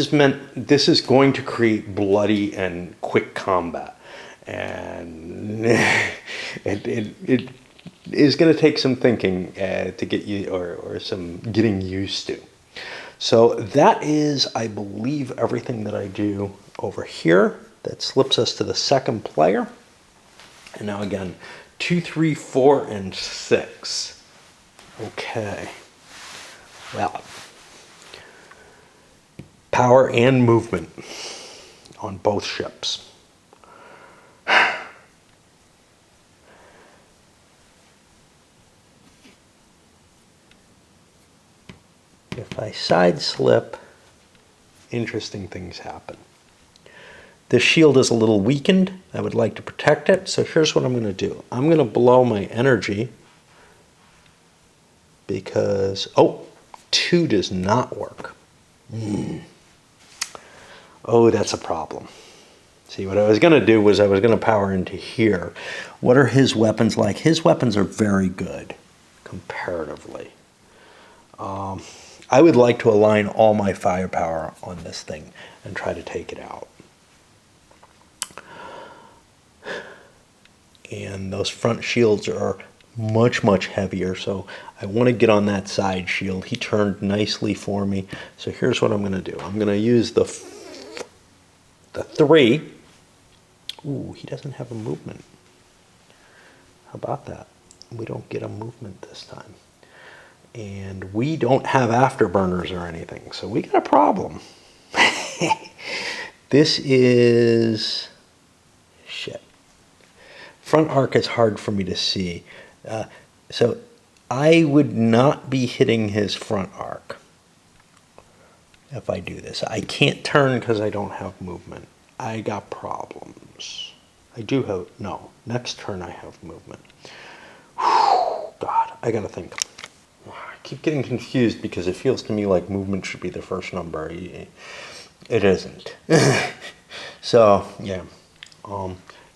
is going to create bloody and quick combat. And it is going to take some thinking to get you, or some getting used to. So that is, I believe, everything that I do over here. That slips us to the second player. And now again, 2, 3, 4, and 6. Okay. Well, power and movement on both ships. If I side slip, interesting things happen. This shield is a little weakened. I would like to protect it. So here's what I'm going to do. I'm going to blow my energy because, 2 does not work. Oh, that's a problem. See, what I was going to do was I was going to power into here. What are his weapons like? His weapons are very good, comparatively. I would like to align all my firepower on this thing and try to take it out. And those front shields are much, much heavier, so I want to get on that side shield. He turned nicely for me, so here's what I'm going to do. I'm going to use the 3. Ooh, he doesn't have a movement. How about that? We don't get a movement this time. And we don't have afterburners or anything, so we got a problem. This is... shit. Front arc is hard for me to see. So I would not be hitting his front arc if I do this. I can't turn because I don't have movement. I got problems. I do have... no, next turn I have movement. Whew, God, I gotta think. I keep getting confused because it feels to me like movement should be the first number. It isn't. So, yeah.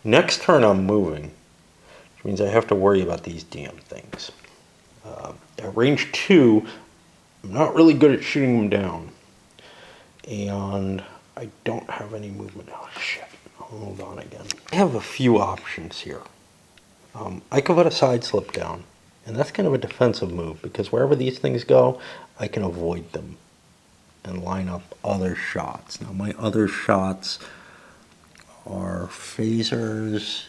Next turn I'm moving, which means I have to worry about these damn things. At range 2, I'm not really good at shooting them down. And I don't have any movement. Oh, shit. Hold on again. I have a few options here. I could put a side slip down, and that's kind of a defensive move, because wherever these things go, I can avoid them and line up other shots. Now, my other shots are phasers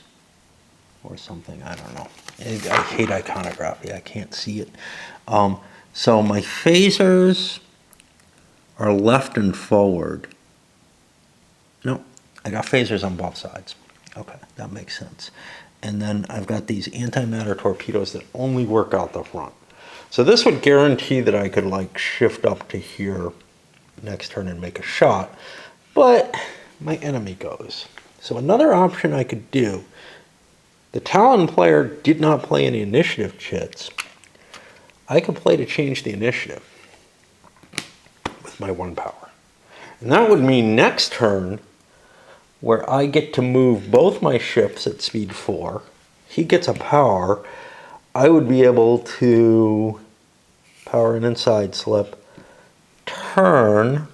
or something. I don't know. I hate iconography. I can't see it. So my phasers are left and forward. No, I got phasers on both sides. Okay, that makes sense. And then I've got these antimatter torpedoes that only work out the front. So this would guarantee that I could like shift up to here next turn and make a shot, but my enemy goes. So another option I could do, the Talon player did not play any initiative chits. I could play to change the initiative with my 1 power. And that would mean next turn, where I get to move both my ships at speed 4, he gets a power, I would be able to power an inside slip, turn,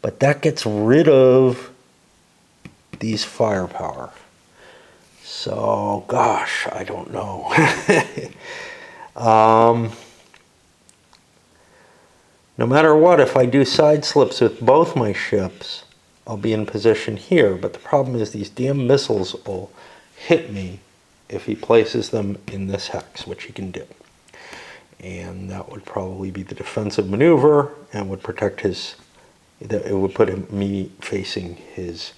but that gets rid of these firepower. So, gosh, I don't know. No matter what, if I do side slips with both my ships, I'll be in position here, but the problem is these damn missiles will hit me if he places them in this hex, which he can do. And that would probably be the defensive maneuver and would protect his... it would put me facing his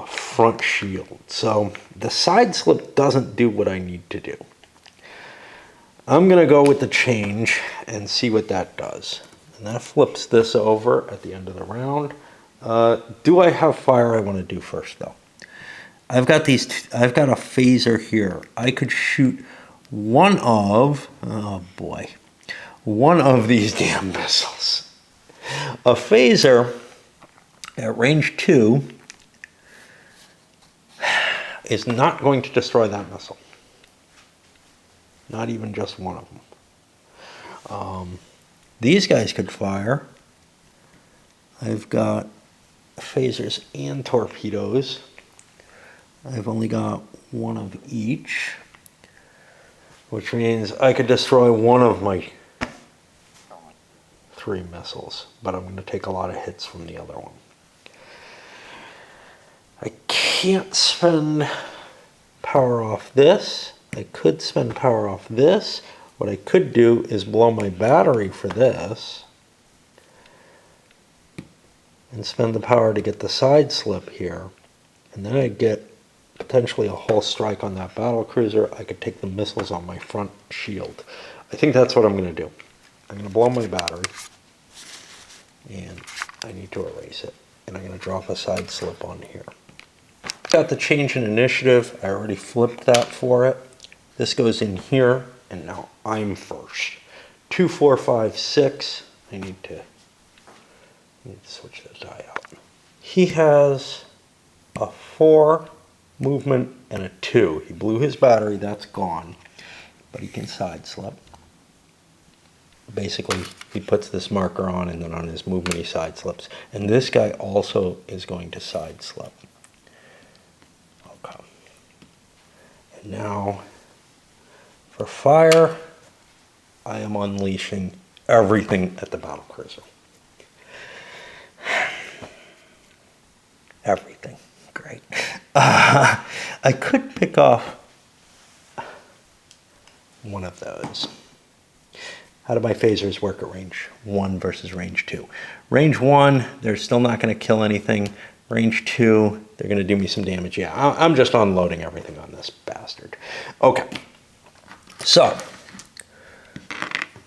front shield. So the side slip doesn't do what I need to do. I'm going to go with the change and see what that does. And that flips this over at the end of the round. Do I have fire I want to do first, though? I've got a phaser here. I could shoot one of these damn missiles. A phaser at range 2 is not going to destroy that missile. Not even just one of them. These guys could fire. I've got phasers and torpedoes. I've only got one of each, which means I could destroy one of my 3 missiles, but I'm going to take a lot of hits from the other one. I can't spend power off this. I could spend power off this. What I could do is blow my battery for this and spend the power to get the side slip here, and then I'd get potentially a whole strike on that battle cruiser. I could take the missiles on my front shield. I think that's what I'm going to do. I'm going to blow my battery, and I need to erase it, and I'm going to drop a side slip on here. Got the change in initiative. I already flipped that for it. This goes in here, and now I'm first. 2, 4, 5, 6. I need to Need to switch the die out. He has a 4 movement and a 2. He blew his battery, that's gone. But he can side slip. Basically, he puts this marker on, and then on his movement he side slips. And this guy also is going to side slip. Okay. And now, for fire, I am unleashing everything at the battlecruiser. Everything. Great. I could pick off one of those. How do my phasers work at range 1 versus range 2? Range 1, they're still not going to kill anything. Range 2, they're going to do me some damage. Yeah, I'm just unloading everything on this bastard. Okay. So,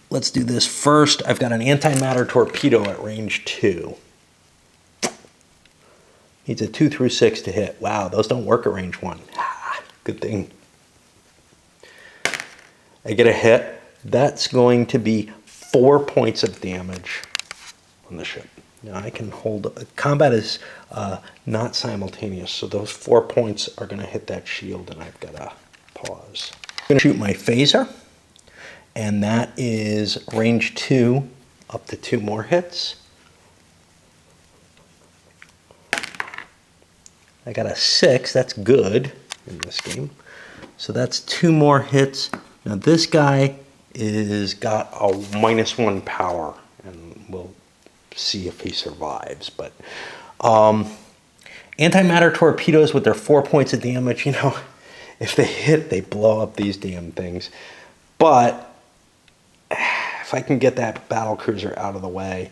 let's do this first. I've got an antimatter torpedo at range 2. Needs a 2 through 6 to hit. Wow, those don't work at range 1. Ah, good thing. I get a hit. That's going to be 4 points of damage on the ship. Now I can hold, combat is not simultaneous, so those 4 points are going to hit that shield, and I've got to pause. I'm going to shoot my phaser, and that is range 2, up to 2 more hits. I got a 6, that's good in this game. So that's 2 more hits. Now this guy is got a -1 power, and we'll see if he survives. But antimatter torpedoes with their 4 points of damage, you know, if they hit, they blow up these damn things. But if I can get that battlecruiser out of the way,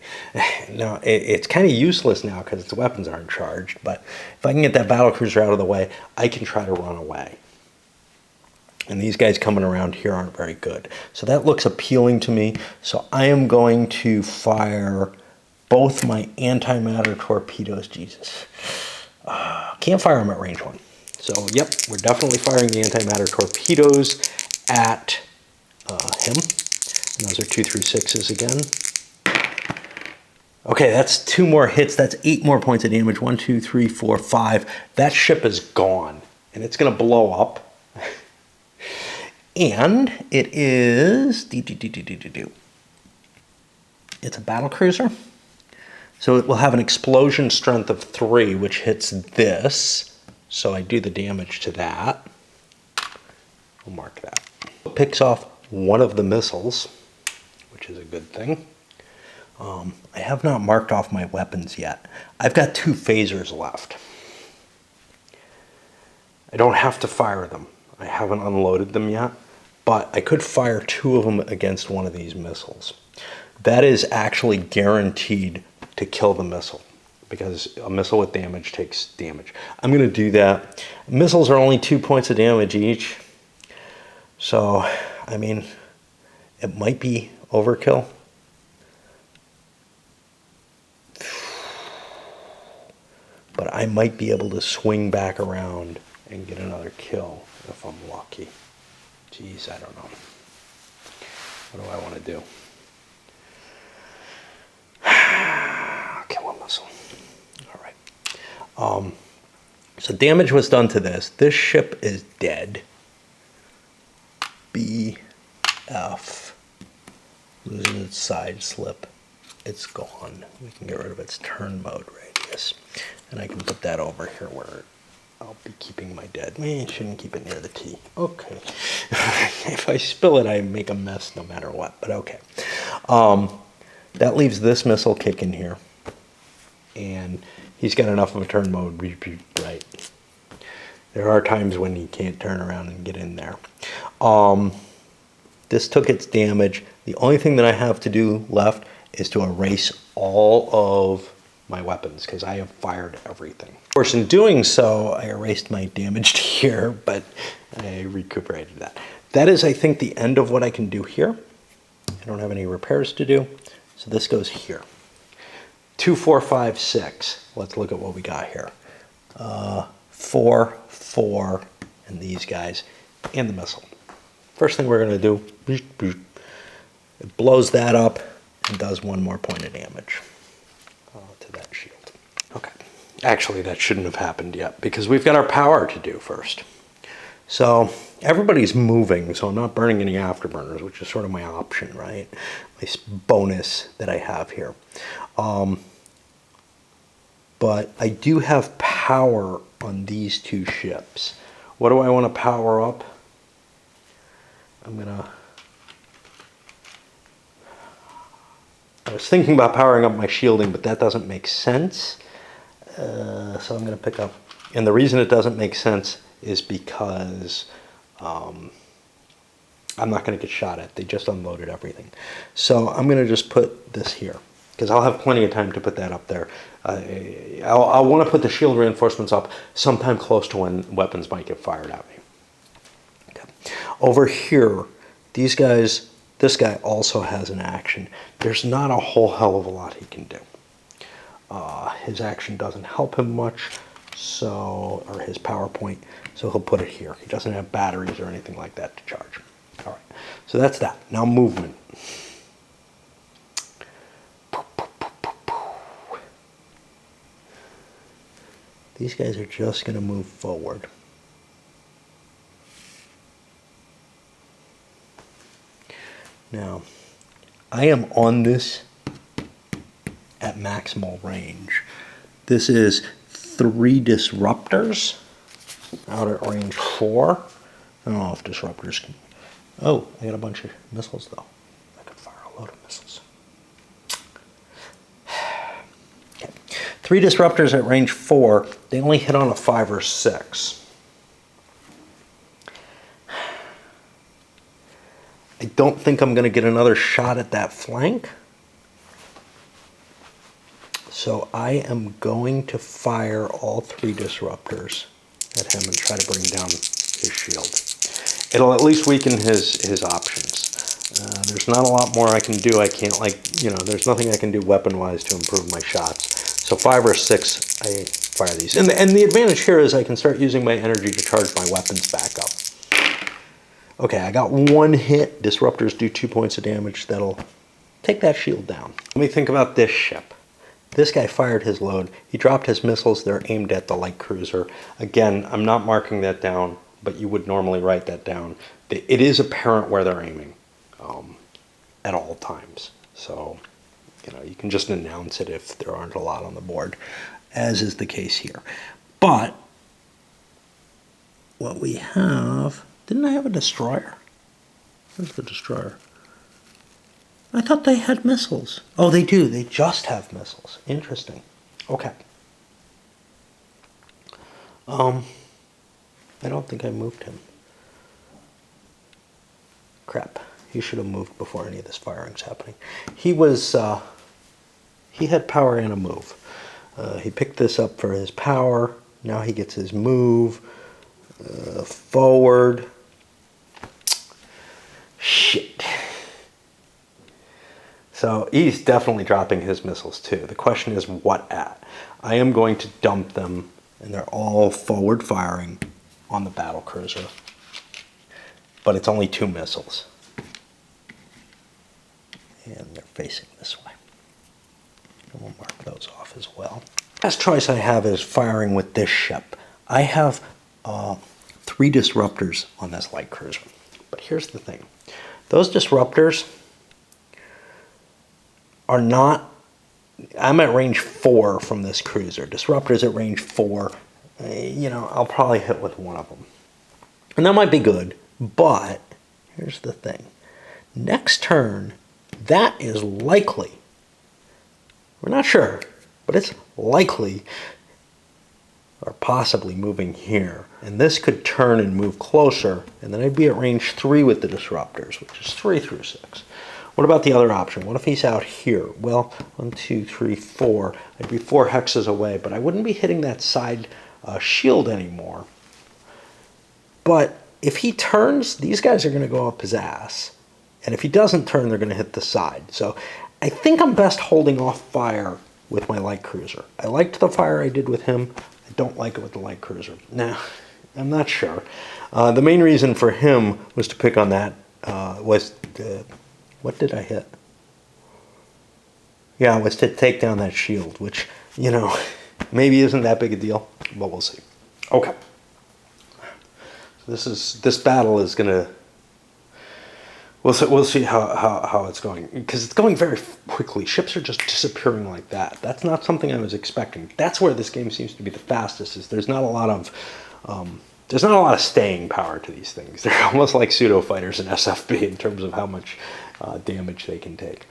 now it's kind of useless now because its weapons aren't charged, but if I can get that battlecruiser out of the way, I can try to run away. And these guys coming around here aren't very good. So that looks appealing to me. So I am going to fire both my antimatter torpedoes. Jesus. Can't fire them at range 1. So, yep, we're definitely firing the antimatter torpedoes at him. And those are 2 through 6s again. Okay, that's 2 more hits. That's 8 more points of damage. 1, 2, 3, 4, 5. That ship is gone. And it's going to blow up. And it is, it's a battlecruiser. So it will have an explosion strength of 3, which hits this. So I do the damage to that. I'll mark that. It picks off one of the missiles, which is a good thing. I have not marked off my weapons yet. I've got 2 phasers left. I don't have to fire them. I haven't unloaded them yet, but I could fire 2 of them against one of these missiles. That is actually guaranteed to kill the missile, because a missile with damage takes damage. I'm going to do that. Missiles are only 2 points of damage each, so, I mean, it might be overkill. But I might be able to swing back around and get another kill if I'm lucky. Jeez, I don't know. What do I want to do? Kill a missile. All right. So damage was done to this. This ship is dead. BF. Losing its side slip. It's gone. We can get rid of its turn mode radius. And I can put that over here where I'll be keeping my dead. Man, shouldn't keep it near the T. Okay. If I spill it, I make a mess no matter what, but okay. That leaves this missile kicking here. And he's got enough of a turn mode, right? There are times when he can't turn around and get in there. This took its damage. The only thing that I have to do left is to erase all of my weapons, because I have fired everything. Of course, in doing so, I erased my damage here, but I recuperated that. That is, I think, the end of what I can do here. I don't have any repairs to do, so this goes here. 2, 4, 5, 6. Let's look at what we got here. 4, 4, and these guys, and the missile. First thing we're going to do, it blows that up and does 1 more point of damage. to that shield. Okay. Actually, that shouldn't have happened yet because we've got our power to do first. So everybody's moving, so I'm not burning any afterburners, which is sort of my option, right? My bonus that I have here. But I do have power on these two ships. What do I want to power up? I was thinking about powering up my shielding, but that doesn't make sense. So I'm going to pick up, and the reason it doesn't make sense is because I'm not going to get shot at. They just unloaded everything. So I'm going to just put this here, because I'll have plenty of time to put that up there. I'll want to put the shield reinforcements up sometime close to when weapons might get fired at me. Okay. Over here, these guys, this guy also has an action. There's not a whole hell of a lot he can do. His action doesn't help him much, so, or his PowerPoint, so he'll put it here. He doesn't have batteries or anything like that to charge. All right, so that's that. Now movement. These guys are just going to move forward. Now, I am on this at maximal range. This is 3 disruptors out at range 4. I don't know if disruptors can... Oh, I got a bunch of missiles though. I could fire a load of missiles. Okay. 3 disruptors at range 4. They only hit on a 5 or 6. I don't think I'm going to get another shot at that flank. So I am going to fire all 3 disruptors at him and try to bring down his shield. It'll at least weaken his options. There's not a lot more I can do. I can't, there's nothing I can do weapon-wise to improve my shots. So 5 or 6, I fire these. And the advantage here is I can start using my energy to charge my weapons back up. Okay, I got 1 hit. Disruptors do 2 points of damage. That'll take that shield down. Let me think about this ship. This guy fired his load. He dropped his missiles. They're aimed at the light cruiser. Again, I'm not marking that down, but you would normally write that down. It is apparent where they're aiming at all times. So, you can just announce it if there aren't a lot on the board, as is the case here. But what we have... Didn't I have a destroyer? Where's the destroyer? I thought they had missiles. Oh, they do. They just have missiles. Interesting. Okay. I don't think I moved him. Crap. He should have moved before any of this firing's happening. He was, he had power and a move. He picked this up for his power. Now he gets his move. Forward. Shit. So he's definitely dropping his missiles too. The question is what at? I am going to dump them, and they're all forward firing on the battle cruiser. But it's only 2 missiles. And they're facing this way. And we'll mark those off as well. Last choice I have is firing with this ship. I have 3 disruptors on this light cruiser. But here's the thing. Those disruptors are not... I'm at range 4 from this cruiser. Disruptors at range 4. I'll probably hit with one of them. And that might be good. But here's the thing. Next turn, that is likely... We're not sure, but it's likely... or possibly moving here. And this could turn and move closer, and then I'd be at range 3 with the disruptors, which is 3 through 6. What about the other option? What if he's out here? Well, 1, 2, 3, 4. I'd be 4 hexes away, but I wouldn't be hitting that side shield anymore. But if he turns, these guys are going to go up his ass. And if he doesn't turn, they're going to hit the side. So I think I'm best holding off fire with my light cruiser. I liked the fire I did with him. I don't like it with the light cruiser. Now, I'm not sure. The main reason for him was to pick on that, what did I hit? Yeah, it was to take down that shield, which, you know, maybe isn't that big a deal, but we'll see. Okay. This battle is gonna. We'll see how it's going, because it's going very quickly. Ships are just disappearing like that. That's not something I was expecting. That's where this game seems to be the fastest. Is there's not a lot of staying power to these things. They're almost like pseudo fighters in SFB in terms of how much damage they can take.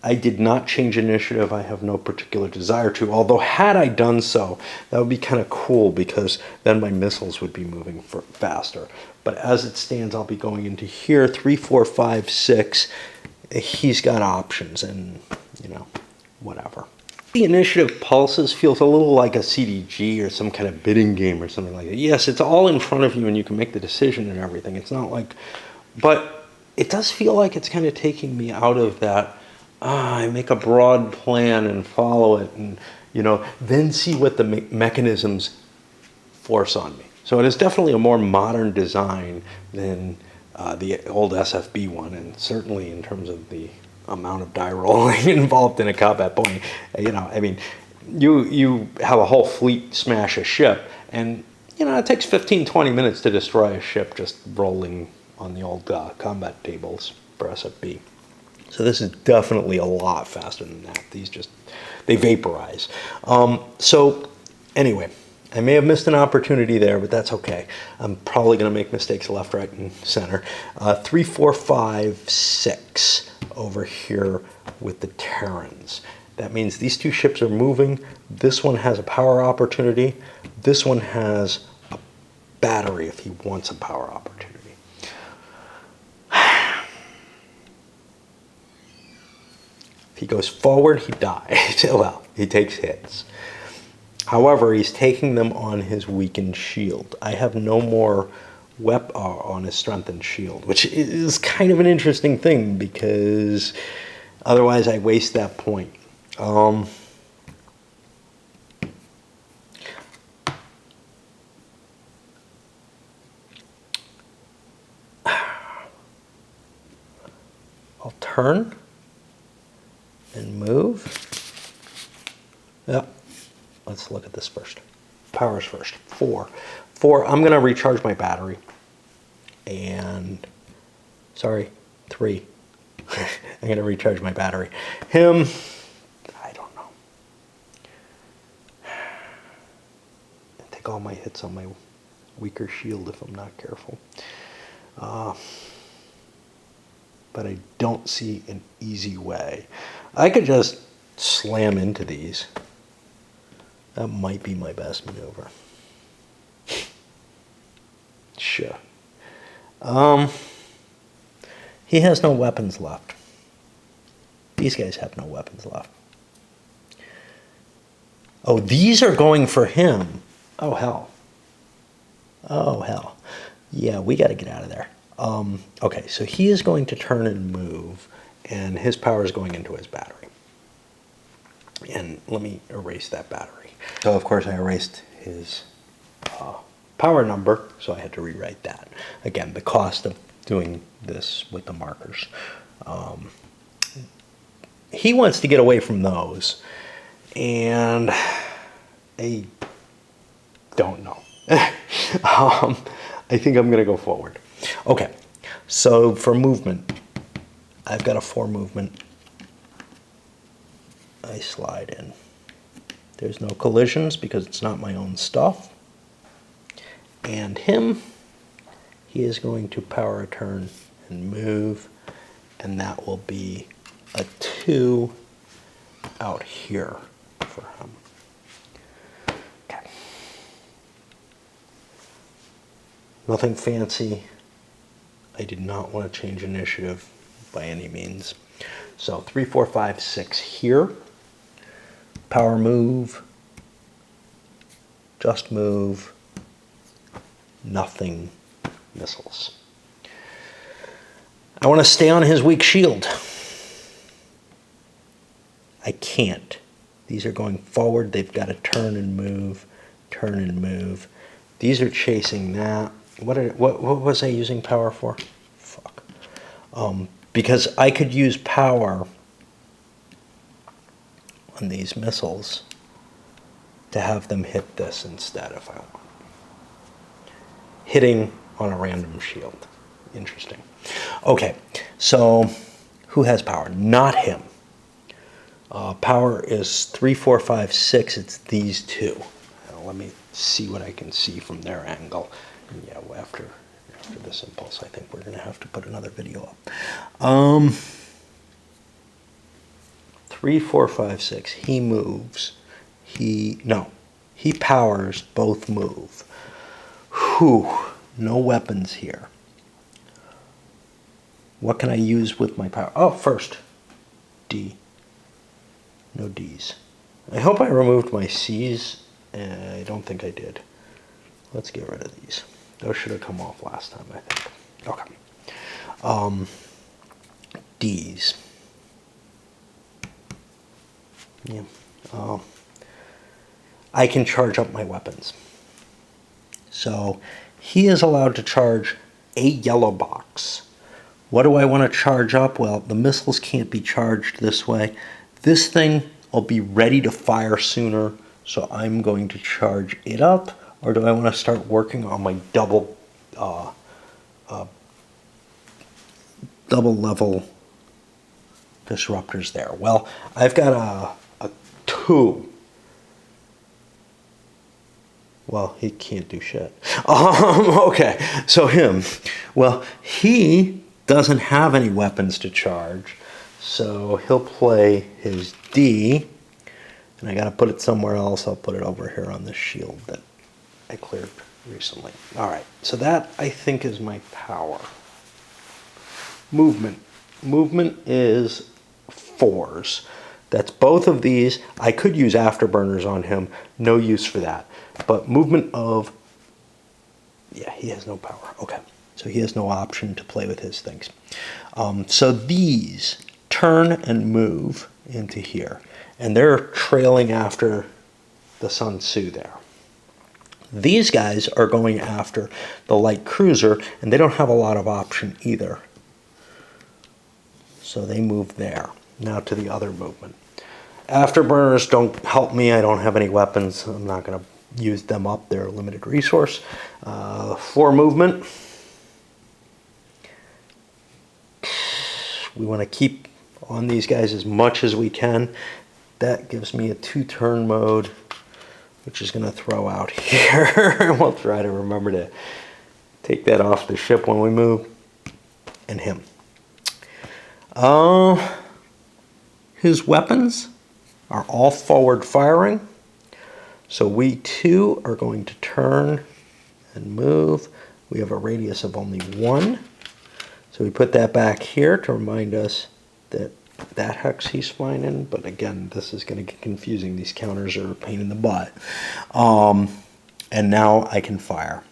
I did not change initiative. I have no particular desire to, although had I done so, that would be kind of cool, because then my missiles would be moving faster. But as it stands, I'll be going into here, 3, 4, 5, 6. He's got options, and, you know, whatever. The initiative pulses feels a little like a CDG or some kind of bidding game or something like that. Yes, it's all in front of you and you can make the decision and everything. It's not like, but it does feel like it's kind of taking me out of that, I make a broad plan and follow it, and, you know, then see what the mechanisms force on me. So it is definitely a more modern design than the old SFB one, and certainly in terms of the amount of die rolling involved in a combat point. You know, I mean, you have a whole fleet smash a ship, and, you know, it takes 15-20 minutes to destroy a ship just rolling on the old combat tables for SFB. So this is definitely a lot faster than that. These just, they vaporize. So anyway, I may have missed an opportunity there, but that's okay. I'm probably going to make mistakes left, right, and center. 3, 4, 5, 6 over here with the Terrans. That means these two ships are moving. This one has a power opportunity. This one has a battery if he wants a power opportunity. If he goes forward, he dies. Well, he takes hits. However, he's taking them on his weakened shield. I have no more on his strengthened shield, which is kind of an interesting thing, because otherwise I waste that point. I'll turn and move. Yep. Let's look at this first. Powers first. 4. I'm going to recharge my battery. And, sorry, 3. I'm going to recharge my battery. Him, I don't know. I take all my hits on my weaker shield if I'm not careful. But I don't see an easy way. I could just slam into these. That might be my best maneuver. Sure. He has no weapons left. These guys have no weapons left. Oh, these are going for him. Oh, hell. Oh, hell. Yeah, we got to get out of there. Okay, so he is going to turn and move, and his power is going into his battery. And let me erase that battery. So, of course, I erased his power number, so I had to rewrite that. Again, the cost of doing this with the markers. He wants to get away from those, and I don't know. I think I'm going to go forward. Okay, so for movement, I've got a 4 movement. I slide in. There's no collisions because it's not my own stuff. And him, he is going to power a turn and move, and that will be a 2 out here for him. Okay. Nothing fancy. I did not want to change initiative by any means. So 3, 4, 5, 6 here. Power move. Just move. Nothing missiles. I want to stay on his weak shield. I can't. These are going forward. They've got to turn and move, turn and move. These are chasing that. What was I using power for? Fuck. because I could use power on these missiles to have them hit this instead if I want. Hitting on a random shield. Interesting. Okay, so who has power? Not him. Power is 3, 4, 5, 6. It's these two. Now, let me see what I can see from their angle. And yeah, after this impulse, I think we're going to have to put another video up. 3, 4, 5, 6. He moves. He powers, both move. Whew, no weapons here. What can I use with my power? Oh, first, D. No D's. I hope I removed my C's. I don't think I did. Let's get rid of these. Those should have come off last time, I think. Okay. D's. Yeah. I can charge up my weapons. So he is allowed to charge a yellow box. What do I want to charge up? Well, the missiles can't be charged this way. This thing will be ready to fire sooner, so I'm going to charge it up. Or do I want to start working on my double level disruptors there? Well, I've got a 2. Well, he can't do shit. Okay, so him. Well, he doesn't have any weapons to charge, so he'll play his D, and I gotta put it somewhere else. I'll put it over here on this shield that I cleared recently. All right, so that I think is my power. Movement. Movement is 4s. That's both of these. I could use afterburners on him. No use for that. But movement of... Yeah, he has no power. Okay. So he has no option to play with his things. So these turn and move into here. And they're trailing after the Sun Tzu there. These guys are going after the light cruiser, and they don't have a lot of option either. So they move there. Now to the other movement. Afterburners don't help me. I don't have any weapons. I'm not going to use them up. They're a limited resource. Floor movement. We want to keep on these guys as much as we can. That gives me a 2-turn mode, which is going to throw out here. We'll try to remember to take that off the ship when we move. And him. His weapons are all forward firing. So we too are going to turn and move. We have a radius of only 1. So we put that back here to remind us that that hex he's flying in. But again, this is going to get confusing. These counters are a pain in the butt. And now I can fire.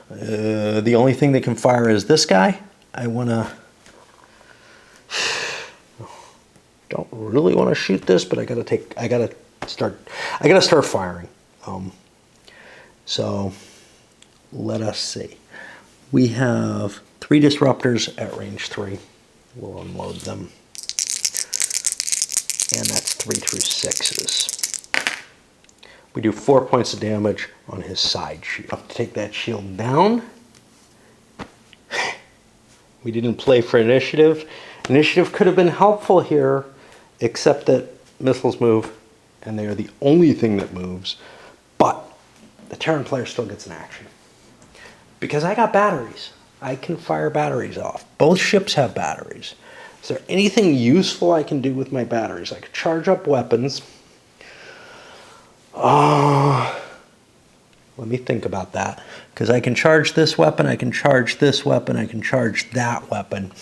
The only thing that can fire is this guy. Don't really want to shoot this, but I gotta start firing. So let us see. We have 3 disruptors at range 3. We'll unload them. And that's 3 through 6s. We do 4 points of damage on his side shield. Have to take that shield down. We didn't play for initiative. Initiative could have been helpful here, except that missiles move, and they are the only thing that moves. But the Terran player still gets an action. Because I got batteries. I can fire batteries off. Both ships have batteries. Is there anything useful I can do with my batteries? I could charge up weapons. Let me think about that. Because I can charge this weapon, I can charge this weapon, I can charge that weapon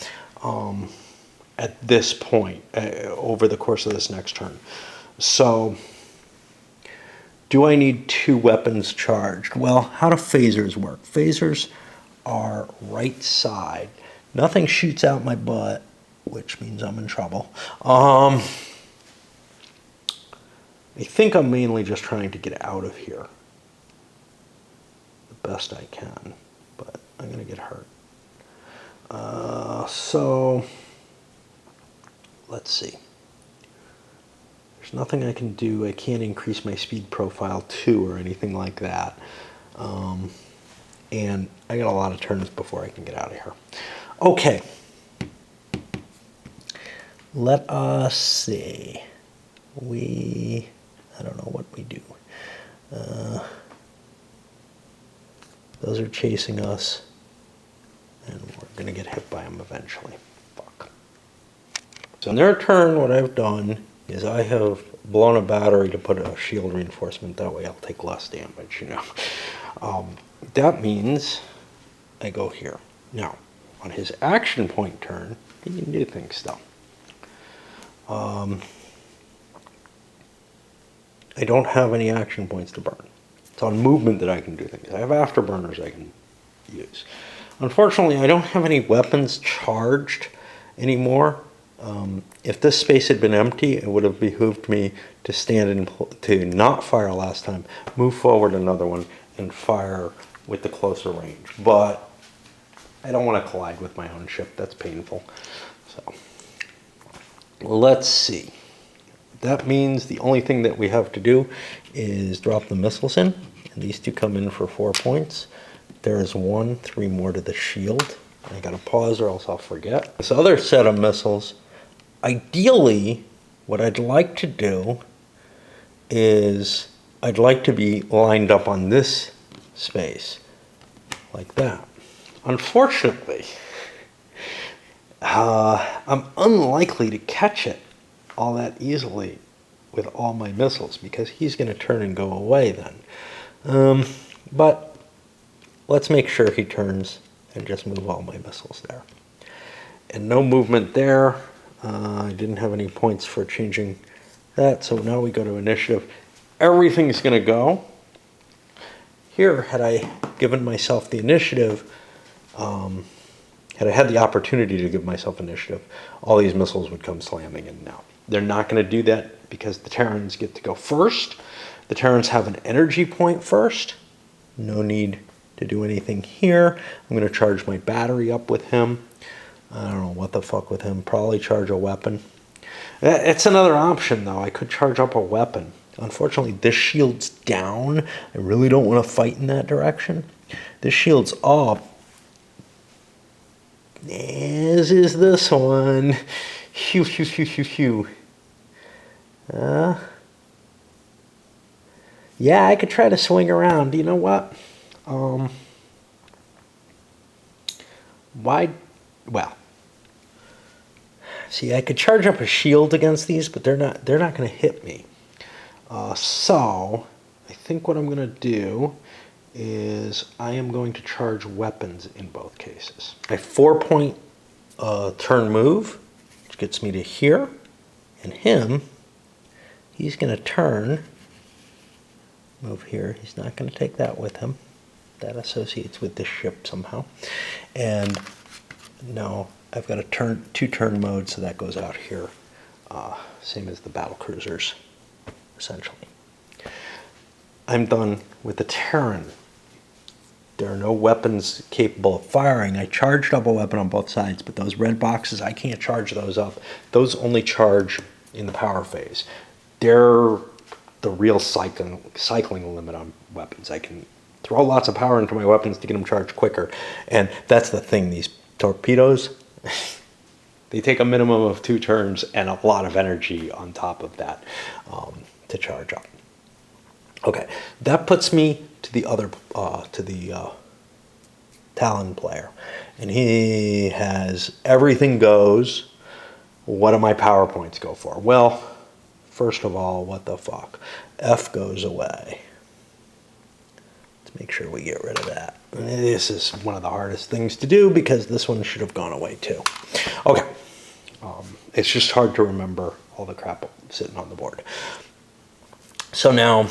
at this point over the course of this next turn. So, do I need 2 weapons charged? Well, how do phasers work? Phasers are right side. Nothing shoots out my butt, which means I'm in trouble. I think I'm mainly just trying to get out of here the best I can, but I'm going to get hurt. So let's see. There's nothing I can do. I can't increase my speed profile 2 or anything like that. And I got a lot of turns before I can get out of here. Okay. Let us see. I don't know what we do. Those are chasing us, and we're going to get hit by them eventually. Fuck. So in their turn, what I've done is I have blown a battery to put a shield reinforcement. That way I'll take less damage, you know. That means I go here. Now, on his action point turn, he can do things still. I don't have any action points to burn. It's on movement that I can do things. I have afterburners I can use. Unfortunately, I don't have any weapons charged anymore. If this space had been empty, it would have behooved me to stand in, to not fire last time, move forward another one, and fire with the closer range. But I don't want to collide with my own ship. That's painful. So let's see. That means the only thing that we have to do is drop the missiles in. And these two come in for 4 points. There is 1, 3 more to the shield. I gotta pause or else I'll forget. This other set of missiles, ideally, what I'd like to do is I'd like to be lined up on this space, like that. Unfortunately, I'm unlikely to catch it all that easily with all my missiles because he's going to turn and go away then. But let's make sure he turns and just move all my missiles there. And no movement there. I didn't have any points for changing that, so now we go to initiative. Everything's going to go. Here, had I given myself the initiative, had I had the opportunity to give myself initiative, all these missiles would come slamming in now. They're not going to do that because the Terrans get to go first. The Terrans have an energy point first. No need to do anything here. I'm going to charge my battery up with him. I don't know what the fuck with him. Probably charge a weapon. It's another option, though. I could charge up a weapon. Unfortunately, this shield's down. I really don't want to fight in that direction. This shield's up. As is this one. Phew, phew, phew, phew, phew. Yeah, I could try to swing around. You know what? Why? Well, see, I could charge up a shield against these, but they're not going to hit me. So I think what I'm going to do is I am going to charge weapons in both cases. My 4-point turn move, which gets me to here, and him, he's going to turn, move here. He's not going to take that with him. That associates with this ship somehow. And now I've got a two-turn mode, so that goes out here. Same as the battle cruisers, essentially. I'm done with the Terran. There are no weapons capable of firing. I charged up a weapon on both sides, but those red boxes, I can't charge those up. Those only charge in the power phase. They're the real cycling limit on weapons. I can throw lots of power into my weapons to get them charged quicker. And that's the thing, these torpedoes, they take a minimum of 2 turns and a lot of energy on top of that to charge up. Okay, that puts me to the other, Talon player. And he has everything goes. What do my power points go for? Well, first of all, what the fuck? F goes away. Let's make sure we get rid of that. This is one of the hardest things to do because this one should have gone away too. Okay, it's just hard to remember all the crap sitting on the board. So now,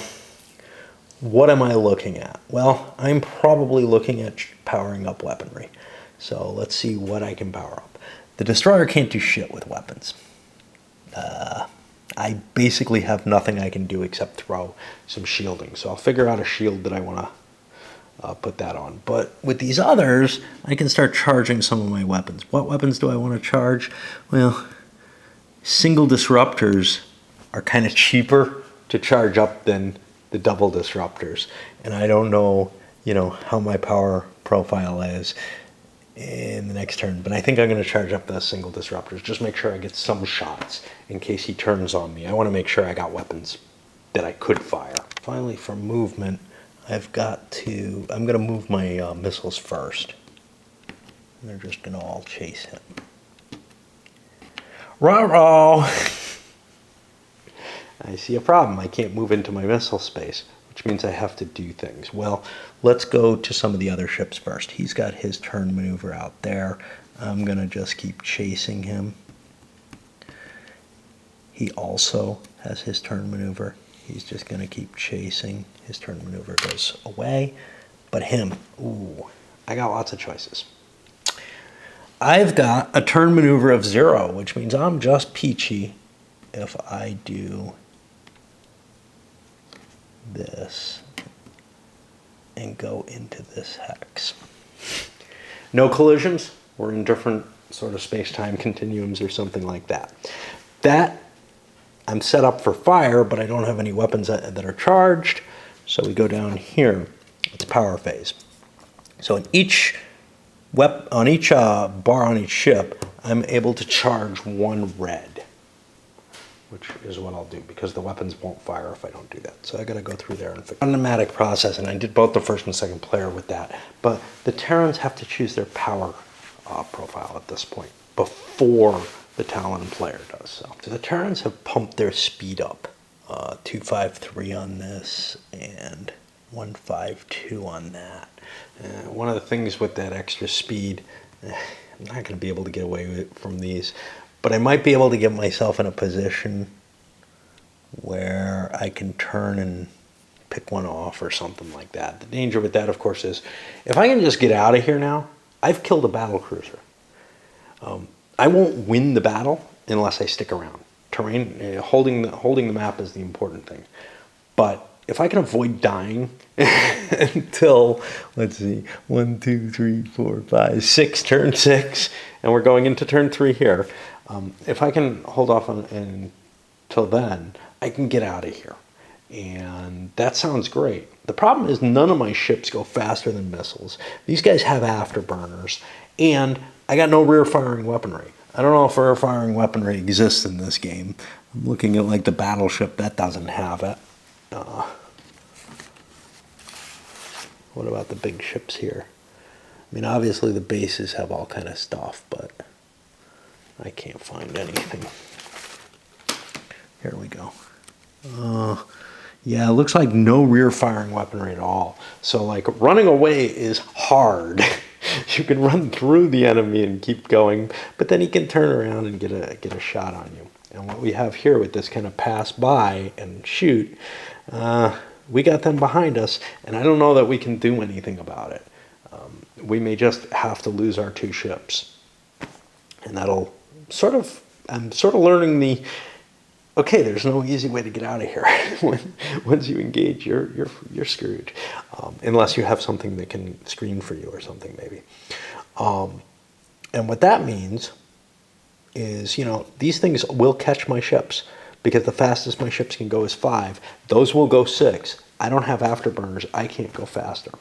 what am I looking at? Well, I'm probably looking at powering up weaponry. So let's see what I can power up. The destroyer can't do shit with weapons. I basically have nothing I can do except throw some shielding. So I'll figure out a shield that I want to put that on. But with these others, I can start charging some of my weapons. What weapons do I want to charge? Well, single disruptors are kind of cheaper to charge up than the double disruptors. And I don't know, how my power profile is in the next turn, but I think I'm going to charge up the single disruptors. Just make sure I get some shots in case he turns on me. I want to make sure I got weapons that I could fire. Finally, for movement, I'm going to move my missiles first. And they're just going to all chase him. Ruh-roh! I see a problem. I can't move into my missile space, which means I have to do things. Well, let's go to some of the other ships first. He's got his turn maneuver out there. I'm going to just keep chasing him. He also has his turn maneuver. He's just going to keep chasing. His turn maneuver goes away. But him, ooh, I got lots of choices. I've got a turn maneuver of 0, which means I'm just peachy if I do this and go into this hex. No collisions. We're in different sort of space-time continuums or something like that. That I'm set up for fire, but I don't have any weapons that are charged. So we go down here. It's power phase. So in each bar on each ship, I'm able to charge 1 red, which is what I'll do because the weapons won't fire if I don't do that. So I got to go through there and fix automatic process, and I did both the first and second player with that. But the Terrans have to choose their power profile at this point before the Talon player does so. So the Terrans have pumped their speed up, 253 on this and 152 on that. One of the things with that extra speed, I'm not going to be able to get away from these, but I might be able to get myself in a position where I can turn and pick one off or something like that. The danger with that, of course, is if I can just get out of here now, I've killed a battle cruiser. I won't win the battle unless I stick around. Terrain, holding the map is the important thing. But if I can avoid dying until, let's see, 1, 2, 3, 4, 5, 6, turn 6, and we're going into turn 3 here. If I can hold off until then, I can get out of here. And that sounds great. The problem is none of my ships go faster than missiles. These guys have afterburners, and I got no rear-firing weaponry. I don't know if rear-firing weaponry exists in this game. I'm looking at like the battleship that doesn't have it. What about the big ships here? I mean, obviously the bases have all kind of stuff, but I can't find anything. Here we go. Yeah, it looks like no rear-firing weaponry at all. So, like, running away is hard. You can run through the enemy and keep going, but then he can turn around and get a shot on you. And what we have here with this kind of pass by and shoot, we got them behind us, and I don't know that we can do anything about it. We may just have to lose our 2 ships. And that'll I'm sort of learning okay, there's no easy way to get out of here. Once you engage, you're screwed. Unless you have something that can screen for you or something, maybe. And what that means is, these things will catch my ships because the fastest my ships can go is 5. Those will go 6. I don't have afterburners. I can't go faster.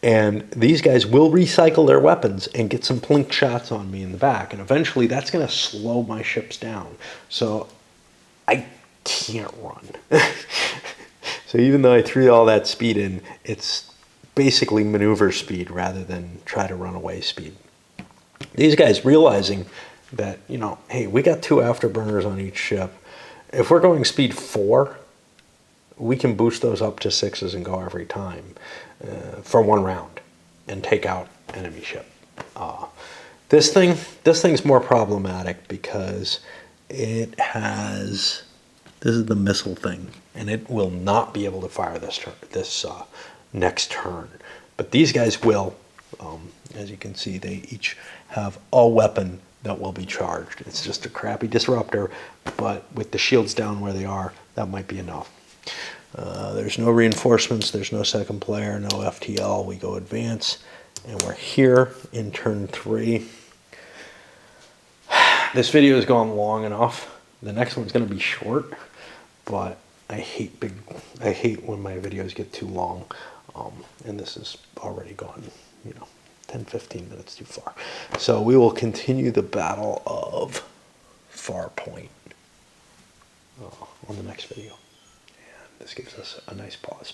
And these guys will recycle their weapons and get some plink shots on me in the back. And eventually that's going to slow my ships down. So I can't run. So even though I threw all that speed in, it's basically maneuver speed rather than try to run away speed. These guys realizing that, hey, we got 2 afterburners on each ship. If we're going speed 4, we can boost those up to 6s and go every time for 1 round and take out enemy ship. This thing's more problematic because it has, this is the missile thing, and it will not be able to fire this next turn. But these guys will. As you can see, they each have a weapon that will be charged. It's just a crappy disruptor, but with the shields down where they are, that might be enough. There's no reinforcements, there's no second player, no FTL. We go advance, and we're here in turn 3. This video has gone long enough. The next one's going to be short, but I hate when my videos get too long, and this has already gone, 10-15 minutes too far. So we will continue the battle of Farpoint on the next video. And this gives us a nice pause.